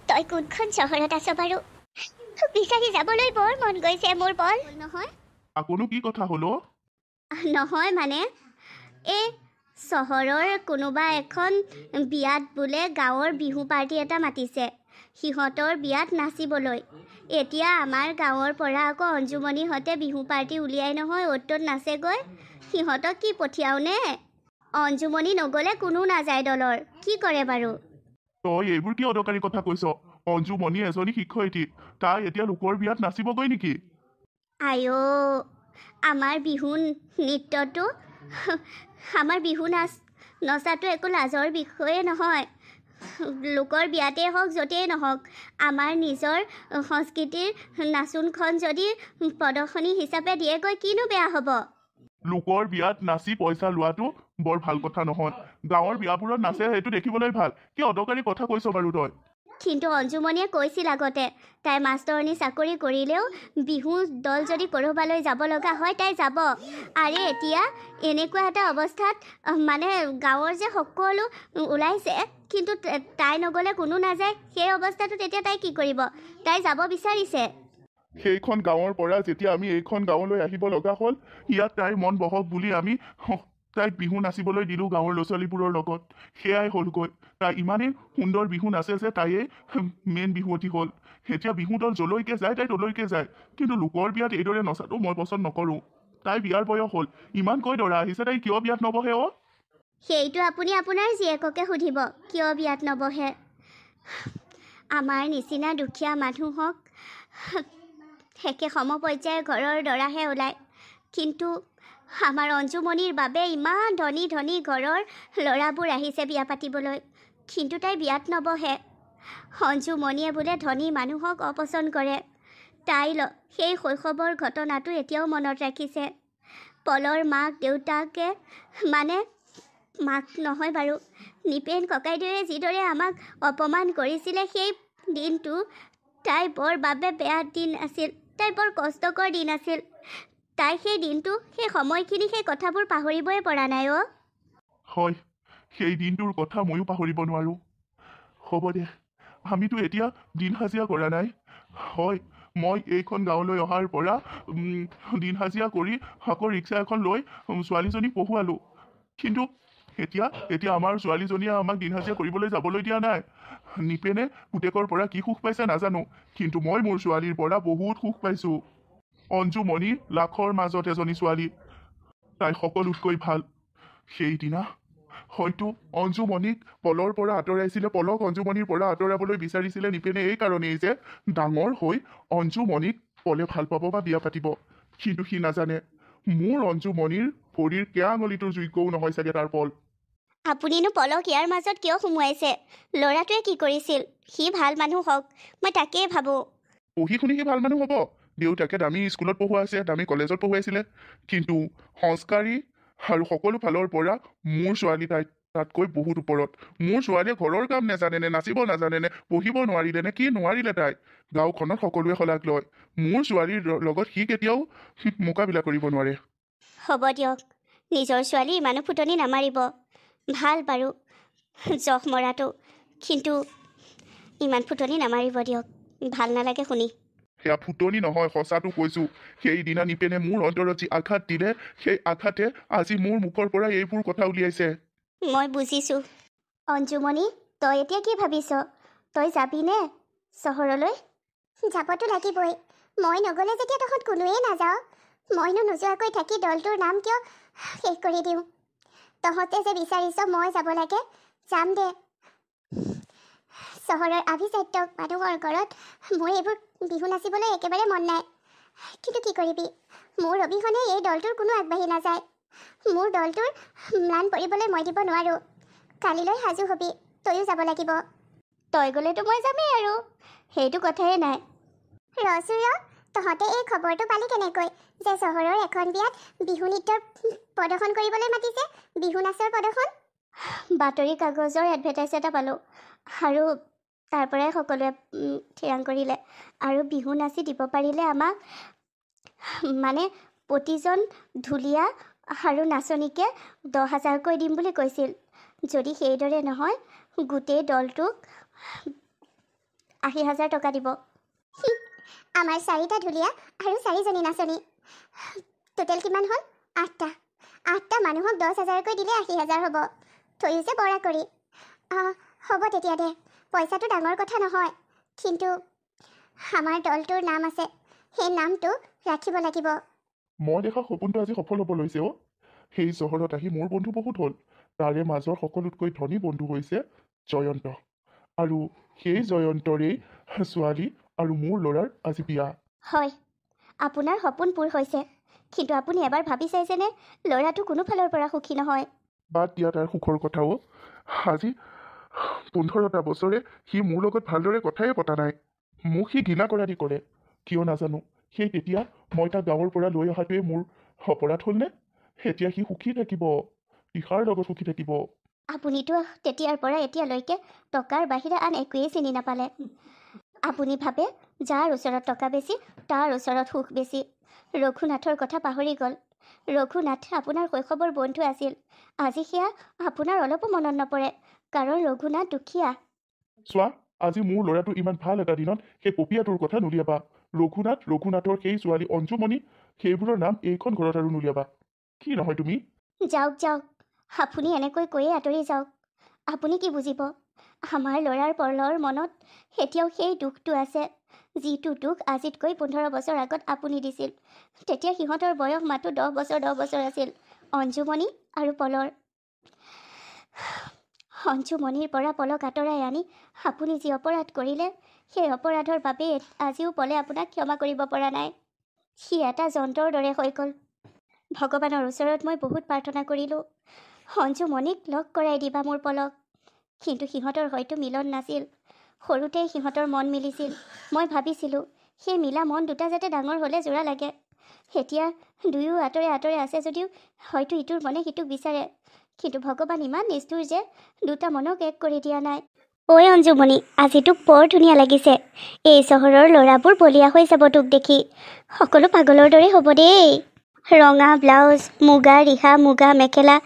তই কোনখন চহৰত আছ বাৰু? বিচাৰি যাবলৈ বৰ মন গৈছে মোৰ পল। নহয় আকৌনো কি কথা হলো? নহয় মানে এই চহৰৰ কোনোবা এখন বিয়াত বোলে গাঁৱৰ বিহু পাৰ্টি এটা মাতিছে, সিহঁতৰ বিয়াত নাচিবলৈ। এতিয়া আমাৰ গাঁৱৰ পৰা আকৌ অঞ্জুমণিহঁতে বিহু পাৰ্টি উলিয়াই নহয় অ'ত ত'ত নাচেগৈ। সিহঁতক কি পঠিয়াওনে? অঞ্জুমণি নগ'লে কোনো নাযায় দলৰ। কি কৰে বাৰু? তই এইবোৰ কি অদৰকাৰী কথা কৈছ? অঞ্জুমণি এজনী শিক্ষয়িত্ৰী, তাই এতিয়া লোকৰ বিয়াত নাচিবগৈ নেকি? আইঅ, আমাৰ বিহু নৃত্যটো, আমাৰ বিহু নচাটো একো লাজৰ বিষয়ে নহয়। লোকৰ বিয়াতেই হওক য'তেই নহওক, আমাৰ নিজৰ সংস্কৃতিৰ নাচোনখন যদি প্ৰদৰ্শনী হিচাপে দিয়েগৈ কিনো বেয়া হ'ব? লোকৰ বিয়াত নাচি পইচা লোৱাটো বৰ ভাল কথা নহয়। গাঁৱৰ বিয়াবোৰত নাচে, সেইটো দেখিবলৈ ভাল। কি অদৰকাৰী কথা কৈছ বাৰু তই? কিন্তু অঞ্জুমণিয়ে কৈছিল আগতে, তাই মাষ্টৰণী চাকৰি কৰিলেও বিহু দল যদি ক'ৰবালৈ যাব লগা হয় তাই যাব। আৰে এতিয়া এনেকুৱা এটা অৱস্থাত মানে গাঁৱৰ যে সকলো ওলাইছে, কিন্তু তাই নগ'লে কোনো নাযায়। সেই অৱস্থাটোত এতিয়া তাই কি কৰিব? তাই যাব বিচাৰিছে। সেইখন গাঁৱৰ পৰা যেতিয়া আমি এইখন গাঁৱলৈ আহিব লগা হ'ল, ইয়াত তাইৰ মন বহক বুলি আমি তাইক বিহু নাচিবলৈ দিলোঁ গাঁৱৰ ল'ৰা ছোৱালীবোৰৰ লগত। সেয়াই হ'লগৈ। তাই ইমানেই সুন্দৰ বিহু নাচে যে তাইয়ে মেইন বিহুৱতী হ'ল। এতিয়া বিহু দল যলৈকে যায় তাই তলৈকে যায়, কিন্তু লোকৰ বিয়াত এইদৰে নচাটো মই পচন্দ নকৰোঁ। তাই বিয়াৰ বয়স হ'ল, ইমানকৈ দৰা আহিছে, তাই কিয় বিয়াত নবহে? সেইটো আপুনি আপোনাৰ জীয়েককে সুধিব, কিয় বিয়াত নবহে। আমাৰ নিচিনা দুখীয়া মানুহক একে সমপৰ্যায়ৰ ঘৰৰ দৰাহে ওলায়, কিন্তু আমাৰ অঞ্জুমণিৰ বাবে ইমান ধনী ধনী ঘৰৰ ল'ৰাবোৰ আহিছে বিয়া পাতিবলৈ, কিন্তু তাই বিয়াত নবহে। অঞ্জুমণিয়ে বোলে ধনী মানুহক অপচন্দ কৰে। তাই সেই শৈশৱৰ ঘটনাটো এতিয়াও মনত ৰাখিছে। পলৰ মাক দেউতাকে, মানে মাক নহয় বাৰু, নিপেন ককাইদেৱে যিদৰে আমাক অপমান কৰিছিলে, সেই দিনটো তাই বৰ বাবে বেয়া দিন আছিল। তাই বৰ কষ্টকৰ দিন আছিল। তাই সেই দিনটো, সেই সময়খিনি, সেই কথাবোৰ পাহৰিবই পৰা নাই। হয়, সেই দিনটোৰ কথা ময়ো পাহৰিব নোৱাৰোঁ। হ'ব দে, আমিতো এতিয়া দিন হাজিৰা কৰা নাই। হয়, মই এইখন গাঁৱলৈ অহাৰ পৰা দিন হাজিৰা কৰি আকৌ ৰিক্সা এখন লৈ ছোৱালীজনীক পঢ়ুৱালোঁ, কিন্তু এতিয়া আমাৰ ছোৱালীজনীয়ে আমাক দিন হাজিৰা কৰিবলৈ যাবলৈ দিয়া নাই। নিপেনে পুতেকৰ পৰা কি সুখ পাইছে নাজানো, কিন্তু মই মোৰ ছোৱালীৰ পৰা বহুত সুখ পাইছোঁ। অঞ্জুমণি লাখৰ মাজত এজনী ছোৱালী, তাই সকলোতকৈ ভাল। সেইদিনা হয়তো অঞ্জুমণিক পলৰ পৰা আঁতৰাইছিলে, পলক অঞ্জুমণিৰ পৰা আঁতৰাবলৈ বিচাৰিছিলে নিপেনে এই কাৰণেই যে ডাঙৰ হৈ অঞ্জুমণিক পলে ভাল পাব বা বিয়া পাতিব। কিন্তু সি নাজানে, মোৰ অঞ্জুমণিৰ ভৰিৰ কেয়া আঙুলিটোৰ যোগ্যও নহয় চাগে তাৰ পল। আপুনিনো পলক ইয়াৰ মাজত কিয় সুমুৱাইছে? ল'ৰাটোৱে কি কৰিছিল? সি ভাল মানুহ হওক, মই তাকেই ভাবোঁ। পঢ়ি শুনি সি ভাল মানুহ হ'ব। দেউতাকে দামী স্কুলত পঢ়ুৱাইছে, দামী কলেজত পঢ়ুৱাইছিলে, কিন্তু সংস্কাৰী আৰু সকলো ফালৰ পৰা মোৰ ছোৱালী তাই তাতকৈ বহুত ওপৰত মোৰ ছোৱালীয়ে ঘৰৰ কাম নাজানেনে, নাচিব নাজানেনে, পঢ়িব নোৱাৰিলেনে, কি নোৱাৰিলে তাই গাঁওখনত সকলোৱে শলাগ লয়। মোৰ ছোৱালীৰ লগত সি কেতিয়াও মোকাবিলা কৰিব নোৱাৰে। হ'ব দিয়ক, নিজৰ ছোৱালী ইমানো ফুটনি নামাৰিব। ভাল বাৰু জখ মৰাটো, কিন্তু ইমান ফুটনি নামাৰিব দিয়ক, ভাল নালাগে শুনি। সেয়া ফুটনি নহয়, সঁচাটো কৈছোঁ। সেইদিনা নিপেনে মোৰ অন্তৰত যি আঘাত দিলে, সেই আঘাতে আজি মোৰ মুখৰ পৰা এইবোৰ কথা উলিয়াইছে। মই বুজিছোঁ। অঞ্জুমণি, তই এতিয়া কি ভাবিছ? তই যাবিনে চহৰলৈ? যাবতো লাগিবই। মই নগ'লে যেতিয়া তহঁত কোনোৱেই নাযাওঁ, মইনো নোযোৱাকৈ থাকি দলটোৰ নাম কিয় শেষ কৰি দিওঁ? তহঁতে যে বিচাৰিছ মই যাব লাগে, যাম দে। চহৰৰ আভিজাত্য মানুহৰ ঘৰত মোৰ এইবোৰ বিহু নাচিবলৈ একেবাৰে মন নাই। কিন্তু কি কৰিবি, মোৰ অবিহনে এই দলটোৰ কোনো আগবাঢ়ি নাযায়। মোৰ দলটোৰ ম্লান পৰিবলৈ মই দিব নোৱাৰোঁ। কালিলৈ সাজু হবি, তয়ো যাব লাগিব। তই গ'লেতো মই যামেই আৰু, সেইটো কথাই নাই। ৰচোৰ, তহঁতে এই খবৰটো পালি কেনেকৈ যে চহৰৰ এখন বিয়াত বিহু নৃত্যৰ প্ৰদৰ্শন কৰিবলৈ মাতিছে, বিহু নাচৰ প্ৰদৰ্শন? বাতৰি কাগজৰ এডভাৰটাইজ এটা পালোঁ আৰু তাৰ পৰাই সকলোৱে থিৰাং কৰিলে। আৰু বিহু নাচি দিব পাৰিলে আমাক মানে প্ৰতিজন ঢুলীয়া আৰু নাচনীকে 10,000কৈ দিম বুলি কৈছিল। যদি সেইদৰে নহয়, গোটেই দলটোক 80,000 টকা দিব। আমাৰ 4টা ঢুলীয়া আৰু 4জনী নাচনী, টোটেল কিমান হ'ল? 8টা মানুহক 10,000কৈ দিলে 80,000 হ'ব। তয়ো যে বৰা কৰি। হ'ব তেতিয়া দে, পইচাটো ডাঙৰ কথা নহয়, কিন্তু আমাৰ দলটোৰ নাম আছে, সেই নামটো ৰাখিব লাগিব। মই দেখা সপোনটো আজি সফল হ'ব লৈছে। সেই চহৰত আহি মোৰ বন্ধু বহুত হ'ল। তাৰে মাজৰ সকলোতকৈ ধনী বন্ধু হৈছে জয়ন্ত, আৰু সেই জয়ন্তৰেই ছোৱালী আৰু মোৰ ল'ৰাৰ আজি বিয়া। হয়, আপোনাৰ সপোন পূৰ হৈছে, কিন্তু আপুনি এবাৰ ভাবি চাইছেনে ল'ৰাটো কোনো ফালৰ পৰা সুখী নহয়? বাদ দিয়া তাৰ সুখৰ কথাও। আজি 15টা বছৰে সি মোৰ লগত ভালদৰে কথাই পতা নাই। মোক সি ঘৃণা কৰা দি কৰে, কিয় নাজানো। সেই তেতিয়া মই তাক গাঁৱৰ পৰা লৈ অহাটোৱে মোৰ অপৰাধ হ'লনে? এতিয়া সি সুখী থাকিব, তিশাৰ লগত সুখী থাকিব। আপুনিতো তেতিয়াৰ পৰা এতিয়ালৈকে টকাৰ বাহিৰে আন একোৱেই চিনি নাপালে। আপুনি ভাবে যাৰ ওচৰত টকা বেছি তাৰ ওচৰত সুখ বেছি। ৰঘুনাথৰ কথা পাহৰি গ'ল। ৰঘুনাথ আপোনাৰ শৈশৱৰ বন্ধু আছিল। আজি সেয়া আপোনাৰ অলপো মনত নপৰে, কাৰণ ৰঘুনাথ দুখীয়া। চোৱা, আজি মোৰ ল'ৰাটো ইমান ভাল এটা দিনত সেই পপীয়াটোৰ কথা নুলিয়াবা। ৰঘুনাথৰ সেই ছোৱালী অঞ্জুমণি, সেইবোৰৰ নাম এইখন ঘৰত আৰু নুলিয়াবা। কি নহয় তুমি? যাওক, আপুনি এনেকৈ কৈয়ে আঁতৰি যাওক। আপুনি কি বুজিব? আমাৰ ল'ৰাৰ পলৰ মনত এতিয়াও সেই দুখটো আছে, যিটো দুখ আজিতকৈ 15 বছৰ আগত আপুনি দিছিল। তেতিয়া সিহঁতৰ বয়স মাত্ৰ 10 বছৰ আছিল, অঞ্জুমণি আৰু পলৰ। অঞ্জুমণিৰ পৰা পলক আঁতৰাই আনি আপুনি যি অপৰাধ কৰিলে, সেই অপৰাধৰ বাবেই আজিও পলে আপোনাক ক্ষমা কৰিব পৰা নাই। সি এটা যন্ত্ৰৰ দৰে হৈ গ'ল। ভগৱানৰ ওচৰত মই বহুত প্ৰাৰ্থনা কৰিলোঁ, অঞ্জুমণিক লগ কৰাই দিবা মোৰ পলক। কিন্তু সিহঁতৰ হয়তো মিলন নাছিল। সৰুতেই সিহঁতৰ মন মিলিছিল। মই ভাবিছিলোঁ সেই মিলা মন দুটা যাতে ডাঙৰ হ'লে জোৰা লাগে। এতিয়া দুয়ো আঁতৰে আছে যদিও হয়তো ইটোৰ মনে সিটোক বিচাৰে, কিন্তু ভগৱান ইমান নিষ্ঠুৰ যে দুটা মনক এক কৰি দিয়া নাই। ঐ অঞ্জুমণি, আজি তোক বৰ ধুনীয়া লাগিছে। এই চহৰৰ ল'ৰাবোৰ বলিয়া হৈ যাব তোক দেখি। সকলো পাগলৰ দৰে হ'ব দেই। ৰঙা ব্লাউজ, মুগা ৰিহা, মুগা মেখেলা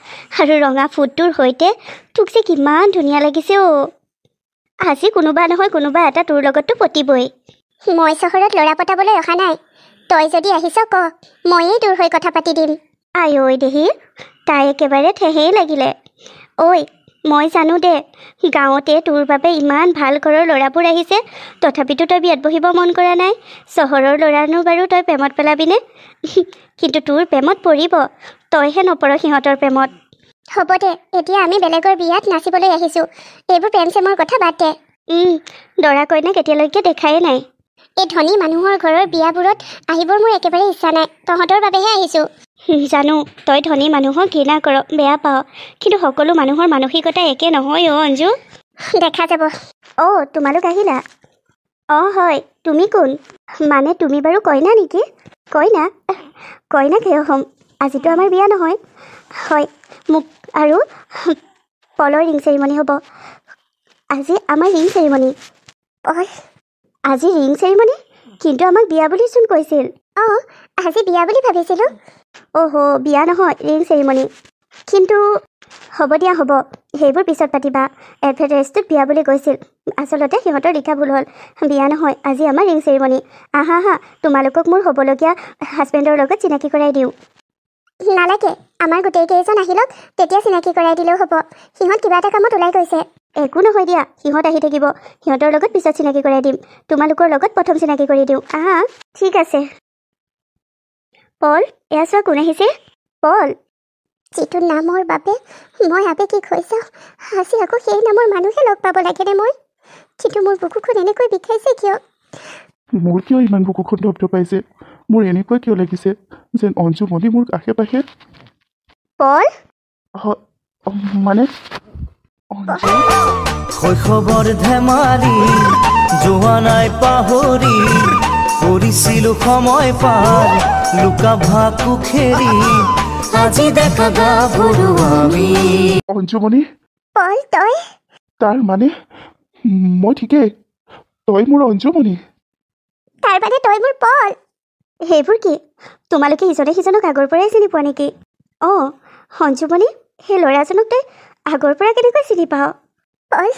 আৰু ৰঙা ফুটটোৰ সৈতে তোক যে কিমান ধুনীয়া লাগিছে অ'। আজি কোনোবা নহয় কোনোবা এটা তোৰ লগততো পতিবই। মই চহৰত ল'ৰা পতাবলৈ অহা নাই। তই যদি আহিছ ক, ময়েই তোৰ হৈ কথা পাতি দিম। আই ঐ দেহি, তাই একেবাৰে ঠেহেই লাগিলে। ঐ, মই জানো দে, গাঁৱতে তোৰ বাবে ইমান ভাল ঘৰৰ ল'ৰাবোৰ আহিছে, তথাপিতো তই বিয়াত বহিব মন কৰা নাই। চহৰৰ ল'ৰানো বাৰু তই প্ৰেমত পেলাবিনে? কিন্তু তোৰ প্ৰেমত পৰিব, তইহে নপৰ সিহঁতৰ প্ৰেমত। হ'ব দে, এতিয়া আমি বেলেগৰ বিয়াত নাচিবলৈ আহিছোঁ। এইবোৰ প্ৰেম চেমৰ কথা বাদ দে। দৰা কইনাক এতিয়ালৈকে দেখাই নাই। এই ধনী মানুহৰ ঘৰৰ বিয়াবোৰত আহিবৰ মোৰ একেবাৰে ইচ্ছা নাই। তহঁতৰ বাবেহে আহিছোঁ। জানো তই ধনী মানুহক ঘৃণা কৰ, বেয়া পাওঁ, কিন্তু সকলো মানুহৰ মানসিকতা একে নহয় অ' অঞ্জু। দেখা যাব। তোমালোক আহিলা? হয়, তুমি কোন? মানে তুমি বাৰু কইনা নেকি? কইনা কিয় হ'ম? আজিতো আমাৰ বিয়া নহয়। হয়, মোক আৰু পলৰ ৰিং চেৰিমনি হ'ব। আজি আমাৰ ৰিং চেৰিমনি। পল, আজি ৰিং চেৰিমনি? কিন্তু আমাক বিয়া বুলি চোন কৈছিল। অঁ, আজি বিয়া বুলি ভাবিছিলোঁ। অ'হ, বিয়া নহয়, ৰিং চেৰিমনি। কিন্তু হ'ব দিয়া, হ'ব, সেইবোৰ পিছত পাতিবা। এডভাৰটাইজটোত বিয়া বুলি কৈছিল, আচলতে সিহঁতৰ লিখা ভুল হ'ল। বিয়া নহয়, আজি আমাৰ ৰিং চেৰিমনি। আহা আহা, তোমালোকক মোৰ হ'বলগীয়া হাজবেণ্ডৰ লগত চিনাকি কৰাই দিওঁ। নালাগে, আমাৰ গোটেইকেইজন আহি লওক, তেতিয়া চিনাকি কৰাই দিলেও হ'ব। সিহঁত কিবা এটা কামত ওলাই গৈছে। একো নহয় দিয়া, সিহঁত আহি থাকিব, সিহঁতৰ লগত পিছত চিনাকি কৰাই দিম। তোমালোকৰ লগত প্ৰথম চিনাকি কৰি দিওঁ, আহা। ঠিক আছে। পল, এয়া চোৱা কোন আহিছে। পল, যিটো নামৰ বাবে মই আৱেগিক হৈছোঁ, আজি আকৌ সেই নামৰ মানুহে লগ পাব লাগেনে মই? কিন্তু মোৰ বুকুখন এনেকৈ বিষাইছে কিয়? মোৰ কিয় ইমান বুকুখন ধপধপাইছে? মোৰ এনেকুৱা কিয় লাগিছে যেন অঞ্জুমণি মোৰ আশে পাশে? পল, মানে শৈশৱৰ ধেমালি যোৱা নাই পাহৰি, কৰিছিলো সময় পাৰ লুকা ভাকু খেৰি, আজি দেখা গাভৰু আমি। অঞ্জুমণি? পল, তই? তাৰ মানে মই ঠিকেই, তই মোৰ অঞ্জুমণি? তাৰ মানে তই মোৰ পল? সেইবোৰ কি? তোমালোকে ইজনে সিজনক আগৰ পৰাই চিনি পোৱা নেকি? অঁ, অঞ্জুমণি, সেই ল'ৰাজনক তই আগৰ পৰা কেনেকৈ চিনি পাৱ? পল,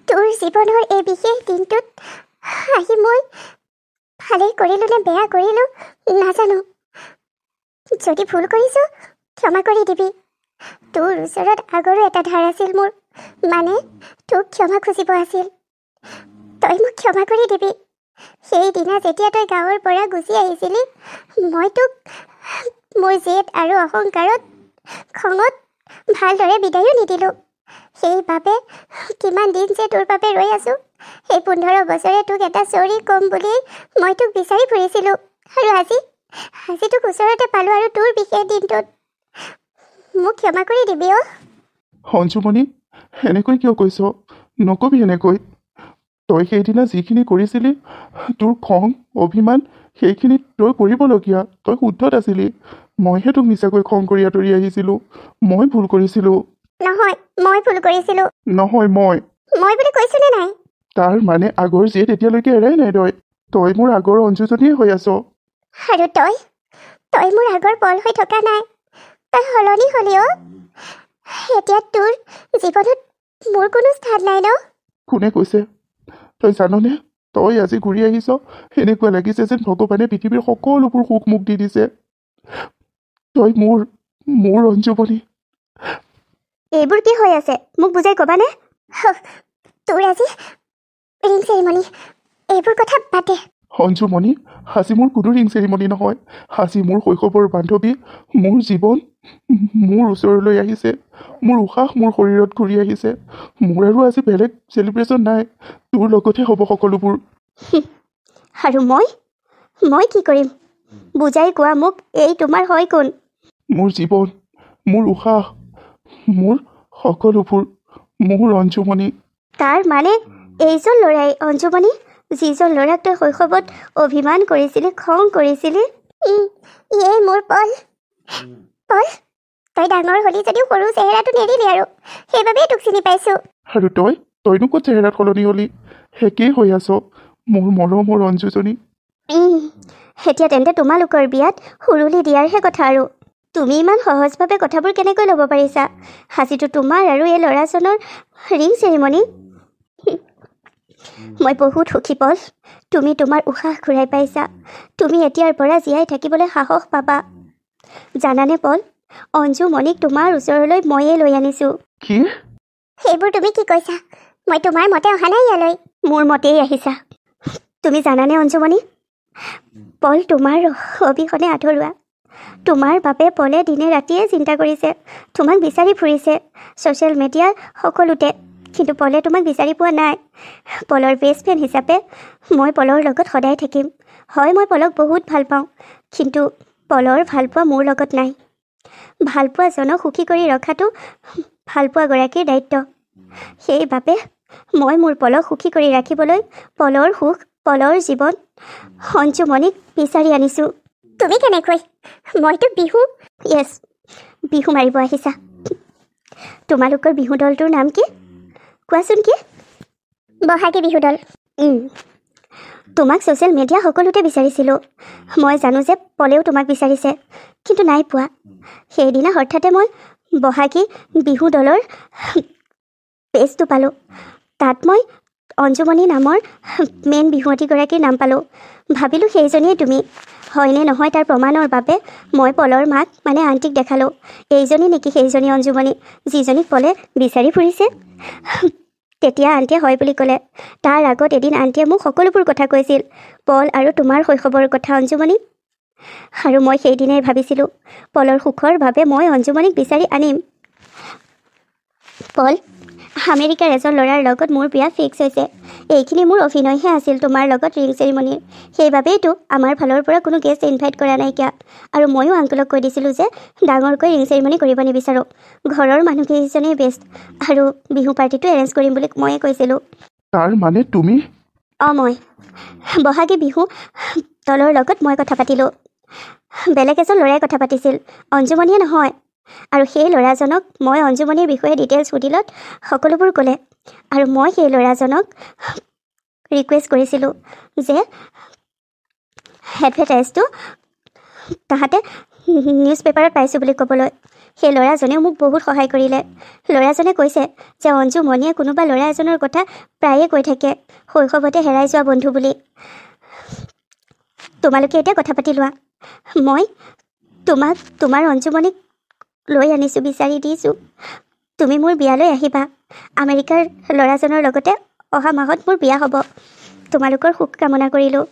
তোৰ জীৱনৰ এই বিশেষ দিনটোত আহি মই ভালেই কৰিলোঁ নে বেয়া কৰিলোঁ নাজানো। যদি ভুল কৰিছোঁ ক্ষমা কৰি দিবি। তোৰ ওচৰত আগৰো এটা ধাৰ আছিল মোৰ, মানে তোক ক্ষমা খুজিব আছিল। তই মোক ক্ষমা কৰি দিবি। সেইদিনা যেতিয়া তই গাঁৱৰ পৰা গুচি আহিছিলি, মই তোক মোৰ জেদ আৰু অহংকাৰত খঙত ভালদৰে বিদায়ো নিদিলোঁ। সেইবাবে কিমান দিন যে তোৰ বাবে ৰৈ আছোঁ। সেই 15 বছৰে তোক এটা চৰি ক'ম বুলি মই তোক বিচাৰি ফুৰিছিলোঁ, আৰু আজি তোক ওচৰতে পালোঁ, আৰু তোৰ বিশেষ দিনটোত মোক ক্ষমা কৰি দিবি। অ' অঞ্জুমণি, এনেকৈ কিয় কৈছ? নকবি এনেকৈ। তই সেইদিনা যিখিনি কৰিছিলি, তোৰ খং অভিমান সেইখিনি তই কৰিবলগীয়া, তই শুদ্ধত আছিলি। মইহে তোক মিছাকৈ খং কৰি আঁতৰি আহিছিলোঁ। মই ভুল কৰিছিলোঁ। নহয়, মই ভুল কৰিছিলোঁ। নহয়, মই বুলি কৈছোনে নাই? তাৰ মানে আগৰ জেদ এতিয়ালৈকে এৰাই নাই তই? তই মোৰ আগৰ অঞ্জুজনীয়ে হৈ আছ। আৰু তই মোৰ আগৰ পল হৈ থকা নাই, তই সলনি হলি। অ' এতিয়া তোৰ জীৱনত মোৰ কোনো স্থান নাই ন? কোনে কৈছে? তই জাননে, তই আজি ঘূৰি আহিছ, এনেকুৱা লাগিছে যেন ভগৱানে পৃথিৱীৰ সকলোবোৰ সুখ মোক দি দিছে। তই মোৰ অঞ্জুমণি। এইবোৰ কি হৈ আছে, মোক বুজাই ক'বানে? তোৰ আজি ৰিং চেৰিমনি, এইবোৰ কথা পাতে। অঞ্জুমণি, আজি মোৰ কোনো ৰিং চেৰিমনি নহয়। আজি মোৰ শৈশৱৰ বান্ধৱী, মোৰ জীৱন মোৰ ওচৰলৈ আহিছে। মোৰ উশাহ মোৰ শৰীৰত ঘূৰি আহিছে। মোৰ আৰু আজি বেলেগ চেলিব্ৰেশ্যন নাই, তোৰ লগতহে হ'ব সকলোবোৰ। আৰু মই কি কৰিম? বুজাই কোৱা মোক, এই তোমাৰ হয় কোন? মোৰ জীৱন, মোৰ উশাহ, মোৰ সকলোবোৰ, মোৰ অঞ্জুমণি। তাৰ মানে এইজন ল'ৰাই অঞ্জুমণি, যিজন ল'ৰাক তই শৈশৱত অভিমান কৰিছিলি, খং কৰিছিলি? ইয়ে মোৰ পল। পল, তই ডাঙৰ হ'লি যদিও সৰু চেহেৰাটো নেৰিলি, আৰু সেইবাবেই তোক চিনি পাইছোঁ। আৰু তইনো ক'ত চেহেৰাত সলনি হ'লি? একেই হৈ আছ, মোৰ মৰমৰ অঞ্জুজনী। এতিয়া তেন্তে তোমালোকৰ বিয়াত সুৰুলি দিয়াৰহে কথা। আৰু তুমি ইমান সহজভাৱে কথাবোৰ কেনেকৈ ল'ব পাৰিছা? আজিতো তোমাৰ আৰু এই ল'ৰাজনৰ ৰিং চেৰিমনি। মই বহুত সুখী পল, তুমি তোমাৰ উশাহ ঘূৰাই পাইছা। তুমি এতিয়াৰ পৰা জীয়াই থাকিবলৈ সাহস পাবা। জানানে পল, অঞ্জুমণিক তোমাৰ ওচৰলৈ ময়ে লৈ আনিছোঁ। কি? সেইবোৰ তুমি কি কৈছা? মই তোমাৰ মতে অহা নাই ইয়ালৈ। মোৰ মতেই আহিছা। তুমি জানানে অঞ্জুমণি, পল তোমাৰ অবিহনে আধৰুৱা। তোমাৰ বাবে পলে দিনে ৰাতিয়ে চিন্তা কৰিছে, তোমাক বিচাৰি ফুৰিছে ছ'চিয়েল মিডিয়াৰ সকলোতে, কিন্তু পলে তোমাক বিচাৰি পোৱা নাই। পলৰ বেষ্ট ফ্ৰেণ্ড হিচাপে মই পলৰ লগত সদায় থাকিম। হয়, মই পলক বহুত ভাল পাওঁ, কিন্তু পলৰ ভালপোৱা মোৰ লগত নাই। ভালপোৱাজনক সুখী কৰি ৰখাটো ভালপোৱাগৰাকীৰ দায়িত্ব। সেইবাবে মই মোৰ পলক সুখী কৰি ৰাখিবলৈ পলৰ সুখ, পলৰ জীৱন, অঞ্জুমণিক বিচাৰি আনিছোঁ। তুমি কেনেকৈ? মইতো বিহু। য়েছ, বিহু মাৰিব আহিছা। তোমালোকৰ বিহু দলটোৰ নাম কি কোৱাচোন? কি? বহাগী বিহু দল। তোমাক ছ'চিয়েল মিডিয়া সকলোতে বিচাৰিছিলোঁ। মই জানো যে পলেও তোমাক বিচাৰিছে, কিন্তু নাই পোৱা। সেইদিনা হঠাতে মই বহাগী বিহু দলৰ পেজটো পালোঁ। তাত মই অঞ্জুমণি নামৰ মেইন বিহুৱতীগৰাকীৰ নাম পালোঁ। ভাবিলোঁ সেইজনীয়ে তুমি। হয়নে নহয় তাৰ প্ৰমাণৰ বাবে মই পলৰ মাক মানে আণ্টিক দেখালোঁ। এইজনী নেকি সেইজনী অঞ্জুমণি যিজনীক পলে বিচাৰি ফুৰিছে? তেতিয়া আণ্টিয়ে হয় বুলি ক'লে। তাৰ আগত এদিন আণ্টিয়ে মোক সকলোবোৰ কথা কৈছিল, পল আৰু তোমাৰ শৈশৱৰ কথা অঞ্জুমণি। আৰু মই সেইদিনাই ভাবিছিলোঁ পলৰ সুখৰ বাবে মই অঞ্জুমণিক বিচাৰি আনিম। পল, আমেৰিকাৰ এজন ল'ৰাৰ লগত মোৰ বিয়া ফিক্স হৈছে। এইখিনি মোৰ অভিনয়হে আছিল তোমাৰ লগত ৰিং চেৰিমনিৰ। সেইবাবেইতো আমাৰ ফালৰ পৰা কোনো গেষ্ট ইনভাইট কৰা নাইকিয়া। আৰু ময়ো আংকুলক কৈ দিছিলোঁ যে ডাঙৰকৈ ৰিং চেৰিমনি কৰিব নিবিচাৰোঁ, ঘৰৰ মানুহকেইজনেই বেষ্ট, আৰু বিহু পাৰ্টিটো এৰেঞ্জ কৰিম বুলি ময়ে কৈছিলোঁ। তাৰ মানে তুমি? মই বহাগী বিহু দলৰ লগত মই কথা পাতিলোঁ। বেলেগ এজন ল'ৰাই কথা পাতিছিল, অঞ্জুমণিয়ে নহয়। আৰু সেই ল'ৰাজনক মই অঞ্জুমণিৰ বিষয়ে ডিটেইলছ সুধিলত সকলোবোৰ ক'লে। আৰু মই সেই ল'ৰাজনক ৰিকুৱেষ্ট কৰিছিলোঁ যে এডভাৰটাইজটো তাহাঁতে নিউজ পেপাৰত পাইছোঁ বুলি ক'বলৈ। সেই ল'ৰাজনেও মোক বহুত সহায় কৰিলে। ল'ৰাজনে কৈছে যে অঞ্জুমণিয়ে কোনোবা ল'ৰা এজনৰ কথা প্ৰায়ে কৈ থাকে, শৈশৱতে হেৰাই যোৱা বন্ধু বুলি। তোমালোকে এতিয়া কথা পাতি লোৱা। মই তোমাক তোমাৰ অঞ্জুমণিক লৈ আনিছোঁ, বিচাৰি দিছোঁ। তুমি মোৰ বিয়ালৈ আহিবা। আমেৰিকাৰ ল'ৰাজনৰ লগতে অহা মাহত মোৰ বিয়া হ'ব। তোমালোকৰ সুখ কামনা কৰিলোঁ।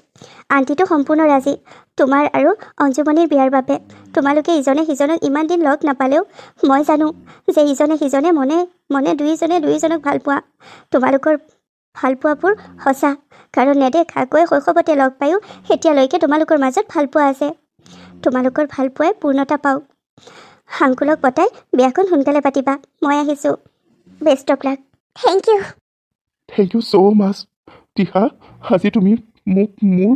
আণ্টিটো সম্পূৰ্ণ ৰাজি তোমাৰ আৰু অঞ্জুমণিৰ বিয়াৰ বাবে। তোমালোকে ইজনে সিজনক ইমান দিন লগ নাপালেও মই জানো যে ইজনে সিজনে মনে মনে দুইজনক ভাল পোৱা। তোমালোকৰ ভালপোৱাবোৰ সঁচা, কাৰণ নেদেখাকৈ শৈশৱতে লগ পায়ো এতিয়ালৈকে তোমালোকৰ মাজত ভালপোৱা আছে। তোমালোকৰ ভালপোৱাই পূৰ্ণতা পাওক। আংকুলক পতাই বিয়াখন সোনকালে পাতিবা। মই আহিছোঁ। Best of luck. Thank you so' much টিহা। আজি তুমি মোক মোৰ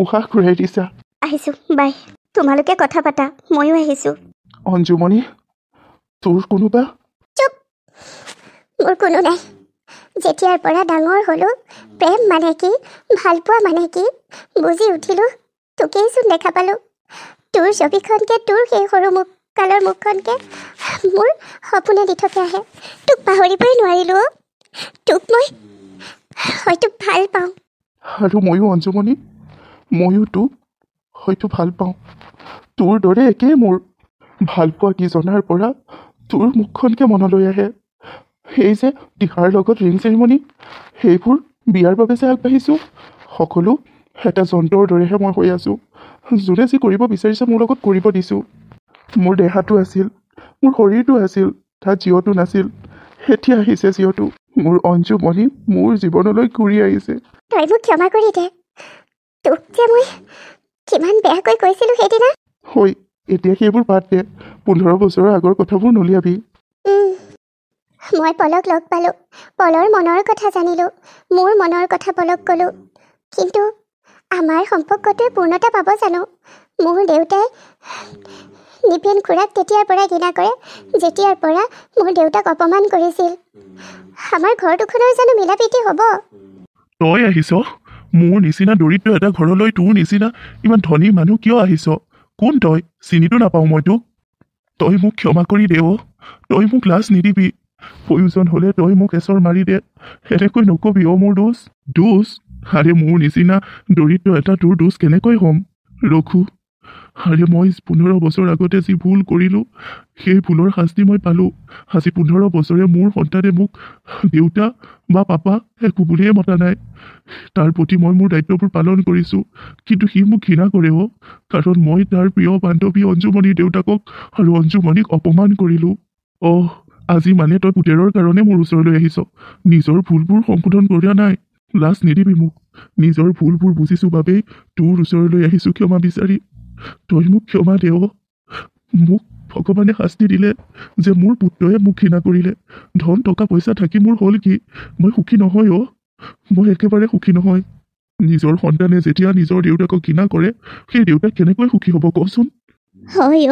উশাহ ঘূৰাই দিছা। আহিছোঁ, বাই। তোমালোকে কথা পাতা, ময়ো আহিছোঁ। অঞ্জুমণি, তোৰ কোনোবা? চুপ, মোৰ কোনো নাই। যেতিয়াৰ পৰা ডাঙৰ হ'লোঁ প্ৰেম মানে কি, ভালপোৱা মানে কি বুজি উঠিলোঁ, তোকেইচোন দেখা পালোঁ। তোৰ ছবিখনকে, তোৰ সেই সৰু কালৰ মুখখনকে মোৰ সপোনে দি থকা আহে। তোক পাহৰিবই নোৱাৰিলোঁ। তোক মই হয়তো ভাল পাওঁ। আৰু ময়ো অঞ্জুমণি, ময়ো তোক হয়তো ভাল পাওঁ। তোৰ দৰে একেই মোৰ। ভালপোৱা কি জনাৰ পৰা তোৰ মুখখনকে মনলৈ আহে। সেই যে টিহাৰ লগত ৰিং চেৰিমনি, সেইবোৰ বিয়াৰ বাবে যে আগবাঢ়িছোঁ, সকলো এটা যন্ত্ৰৰ দৰেহে মই হৈ আছোঁ। যোনে যি কৰিব বিচাৰিছে মোৰ লগত কৰিব দিছোঁ। মোৰ দেহাটো আছিল, মোৰ শৰীৰটো আছিল, তাত জীৱটো নাছিল। এতিয়া আহিছে জীৱটো। মোৰ অঞ্জুমণি মোৰ জীৱনলৈ ঘূৰি আহিছে। তই মোক ক্ষমা কৰি দে। তোক যে মই কিমান বেয়াকৈ কৈছিলোঁ সেইদিনা। হয়, এতিয়া সেইবোৰ বাদ দে। 15 বছৰৰ আগৰ কথাবোৰ নুলিয়াবি। মই পলক লগ পালোঁ, পলৰ মনৰ কথা জানিলোঁ, মোৰ মনৰ কথা পলক ক'লোঁ। কিন্তু আমাৰ সম্পৰ্কটোৱে পূৰ্ণতা পাব জানো? মোৰ দেউতাই নিপেন খুৰাক তেতিয়াৰ পৰা ঘৃণা কৰে যেতিয়াৰ পৰা মোৰ দেউতাক অপমান কৰিছিল। আমাৰ ঘৰ দুখনৰ জানো মিলাপ্ৰীতি হ'ব? তই আহিছ মোৰ নিচিনা দৰিদ্ৰ এটা ঘৰলৈ? তোৰ নিচিনা ইমান ধনী মানুহ কিয় আহিছ? কোন তই? চিনিতো নাপাওঁ মই তোক। তই মোক ক্ষমা কৰি দে। তই মোক লাজ নিদিবি। প্ৰয়োজন হ'লে তই মোক এচৰ মাৰি দে। এনেকৈ নকবি মোৰ দোষ। আৰে মোৰ নিচিনা দৰিদ্ৰ এটা তোৰ দোষ কেনেকৈ হ'ম? ৰঘু, আৰে মই 15 বছৰ আগতে যি ভুল কৰিলোঁ, সেই ভুলৰ শাস্তি মই পালোঁ। আজি 15 বছৰে মোৰ সন্তানে মোক দেউতা বা পাপা একো বুলিয়ে মতা নাই। তাৰ প্ৰতি মই মোৰ দায়িত্ববোৰ পালন কৰিছোঁ, কিন্তু সি মোক ঘৃণা কৰে। কাৰণ মই তাৰ প্ৰিয় বান্ধৱী অঞ্জুমণিৰ দেউতাকক আৰু অঞ্জুমণিক অপমান কৰিলোঁ। আজি মানে তই পুতেৰৰ কাৰণে মোৰ ওচৰলৈ আহিছ। নিজৰ ভুলবোৰ সংশোধন কৰা নাই। লাজ নিদিবি মোক। নিজৰ ভুলবোৰ বুজিছোঁ বাবেই তোৰ ওচৰলৈ আহিছোঁ ক্ষমা বিচাৰি। তই মোক ক্ষমা দে। মোক ভগৱানে শাস্তি দিলে যে মোৰ পুত্ৰই মোক ঘৃণা কৰিলে। ধন টকা পইচা থাকি মোৰ হ'ল কি? মই সুখী নহয়। মই একেবাৰে সুখী নহয়। নিজৰ সন্তানে যেতিয়া নিজৰ দেউতাকক ঘৃণা কৰে, সেই দেউতাক কেনেকৈ সুখী হ'ব কচোন? হয়,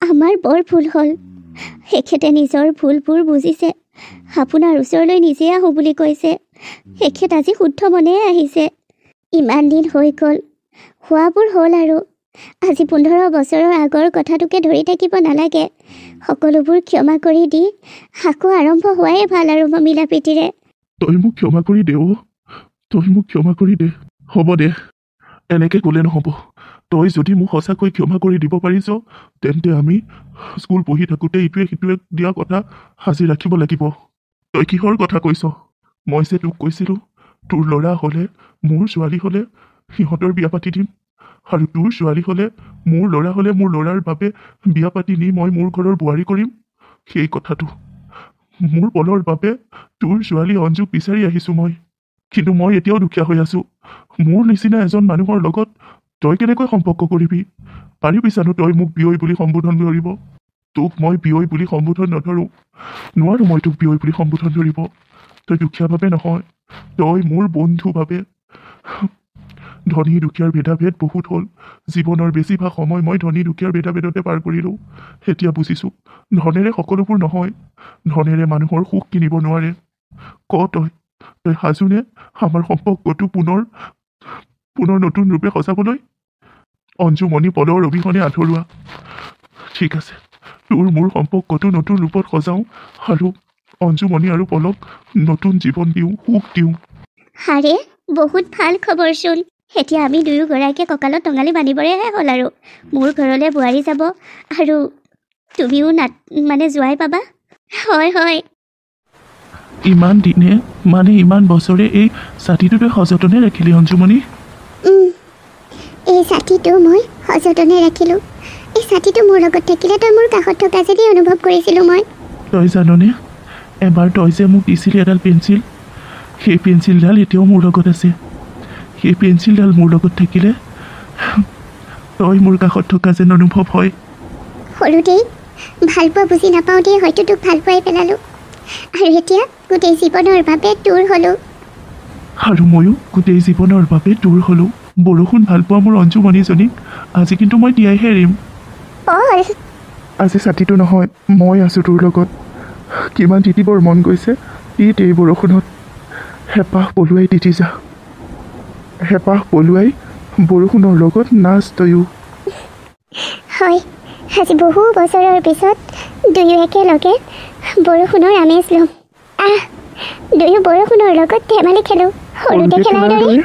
আমাৰ বৰ ভুল হ'ল। এখেতে নিজৰ ভুলবোৰ বুজিছে। আপোনাৰ ওচৰলৈ নিজে আহোঁ বুলি কৈছে। এখেত আজি শুদ্ধ মনেৰে আহিছে। ইমান দিন হৈ গ'ল, হোৱাবোৰ হ'ল আৰু। আজি 15 বছৰৰ আগৰ কথাটোকে ধৰি থাকিব নালাগে। সকলোবোৰ ক্ষমা কৰি দি আকৌ আৰম্ভ হোৱাই ভাল আৰু মিলা প্ৰীতিৰে। তই মোক ক্ষমা কৰি দে অ', তই মোক ক্ষমা কৰি দে। হ'ব দে, এনেকৈ ক'লে নহ'ব। তই যদি মোক সঁচাকৈ ক্ষমা কৰি দিব পাৰিছ, তেন্তে আমি স্কুল পঢ়ি থাকোঁতে ইটোৱে সিটোৱে দিয়া কথা সাজি ৰাখিব লাগিব। তই কিহৰ কথা কৈছ? মই যে তোক কৈছিলোঁ, তোৰ ল'ৰা হ'লে, মোৰ ছোৱালী হ'লে সিহঁতৰ বিয়া পাতি দিম, আৰু তোৰ ছোৱালী হ'লে, মোৰ ল'ৰা হ'লে মোৰ ল'ৰাৰ বাবে বিয়া পাতি নি মই মোৰ ঘৰৰ বোৱাৰী কৰিম। সেই কথাটো মোৰ পলৰ বাবে তোৰ ছোৱালী অঞ্জুক বিচাৰি আহিছোঁ মই। কিন্তু মই এতিয়াও দুখীয়া হৈ আছোঁ। মোৰ নিচিনা এজন মানুহৰ লগত তই কেনেকৈ সম্পৰ্ক কৰিবি? পাৰিবি জানো তই মোক বিয়ৈ বুলি সম্বোধন ধৰিব? তোক মই বিয়ৈ বুলি সম্বোধন নধৰোঁ। নোৱাৰোঁ মই তোক বিয়ৈ বুলি সম্বোধন ধৰিব। তই দুখীয়াভাৱে নহয়, তই মোৰ বন্ধুভাৱে। ধনী দুখীয়াৰ ভেদাভেদ বহুত হ'ল। জীৱনৰ বেছিভাগ সময় মই ধনী দুখীয়াৰ ভেদাভেদতে পাৰ কৰিলোঁ। এতিয়া বুজিছোঁ, ধনেৰে সকলোবোৰ নহয়। ধনেৰে মানুহৰ সুখ কিনিব নোৱাৰে। ক তই সাজুনে আমাৰ সম্পৰ্কটো পুনৰ নতুন ৰূপে সজাবলৈ? অঞ্জুমণি পলৰ অবিহনে আধৰুৱা। ঠিক আছে, তোৰ মোৰ সম্পৰ্কটো নতুন ৰূপত সজাওঁ আৰু অঞ্জুমণি আৰু পলক নতুন জীৱন দিওঁ, সুখ দিওঁ। আৰে বহুত ভাল খবৰচোন। এতিয়া আমি দুয়োগৰাকীয়ে কঁকালত টঙালি বান্ধিবৰেহে হ'ল আৰু। মোৰ ঘৰলৈ বোৱাৰী যাব আৰু তুমিও জোৱাই পাবা। হয় হয়। ইমান দিনে ইমান বছৰে এই ছাতিটো তই সযতনে ৰাখিলি অঞ্জুমণি? এই ছাতিটো মই সযতনে ৰাখিলোঁ। এই ছাতিটো মোৰ লগত থাকিলে তই মোৰ কাষত থকা যেনেই অনুভৱ কৰিছিলোঁ মই। তই জাননে, এবাৰ তই যে মোক দিছিলি এডাল পেঞ্চিল, সেই পেঞ্চিলডাল এতিয়াও মোৰ লগত আছে। সেই পেঞ্চিলডাল মোৰ লগত থাকিলে তই মোৰ কাষত থকা যেন অনুভৱ হয়। সৰুতেই ভালপোৱা বুজি নাপাওঁতেই হয়তো তোক ভাল পাই পেলালোঁ, আৰু এতিয়া গোটেই জীৱনৰ বাবে তোৰ হ'লোঁ। আৰু ময়ো গোটেই জীৱনৰ বাবে তোৰ হ'লোঁ। বৰষুণ ভাল পোৱা মোৰ অঞ্জুমণিজনীক আজি কিন্তু মই তিয়াইহে এৰিম। আজি ছাতিটো নহয়, মই আছোঁ তোৰ লগত। কিমান তিতিবৰ মন গৈছে, এই বৰষুণত। হেঁপাহ পলুৱাই তিতি যা, হেঁপাহ পলুৱাই বৰষুণৰ লগত নাচ তয়ো। হয়, আজি বহু বছৰৰ পিছত দুয়ো একেলগে বৰষুণৰ আমেজ ল'ম। দুয়ো বৰষুণৰ লগত ধেমালি খেলোঁ, সৰুতে খেলাৰ দৰে।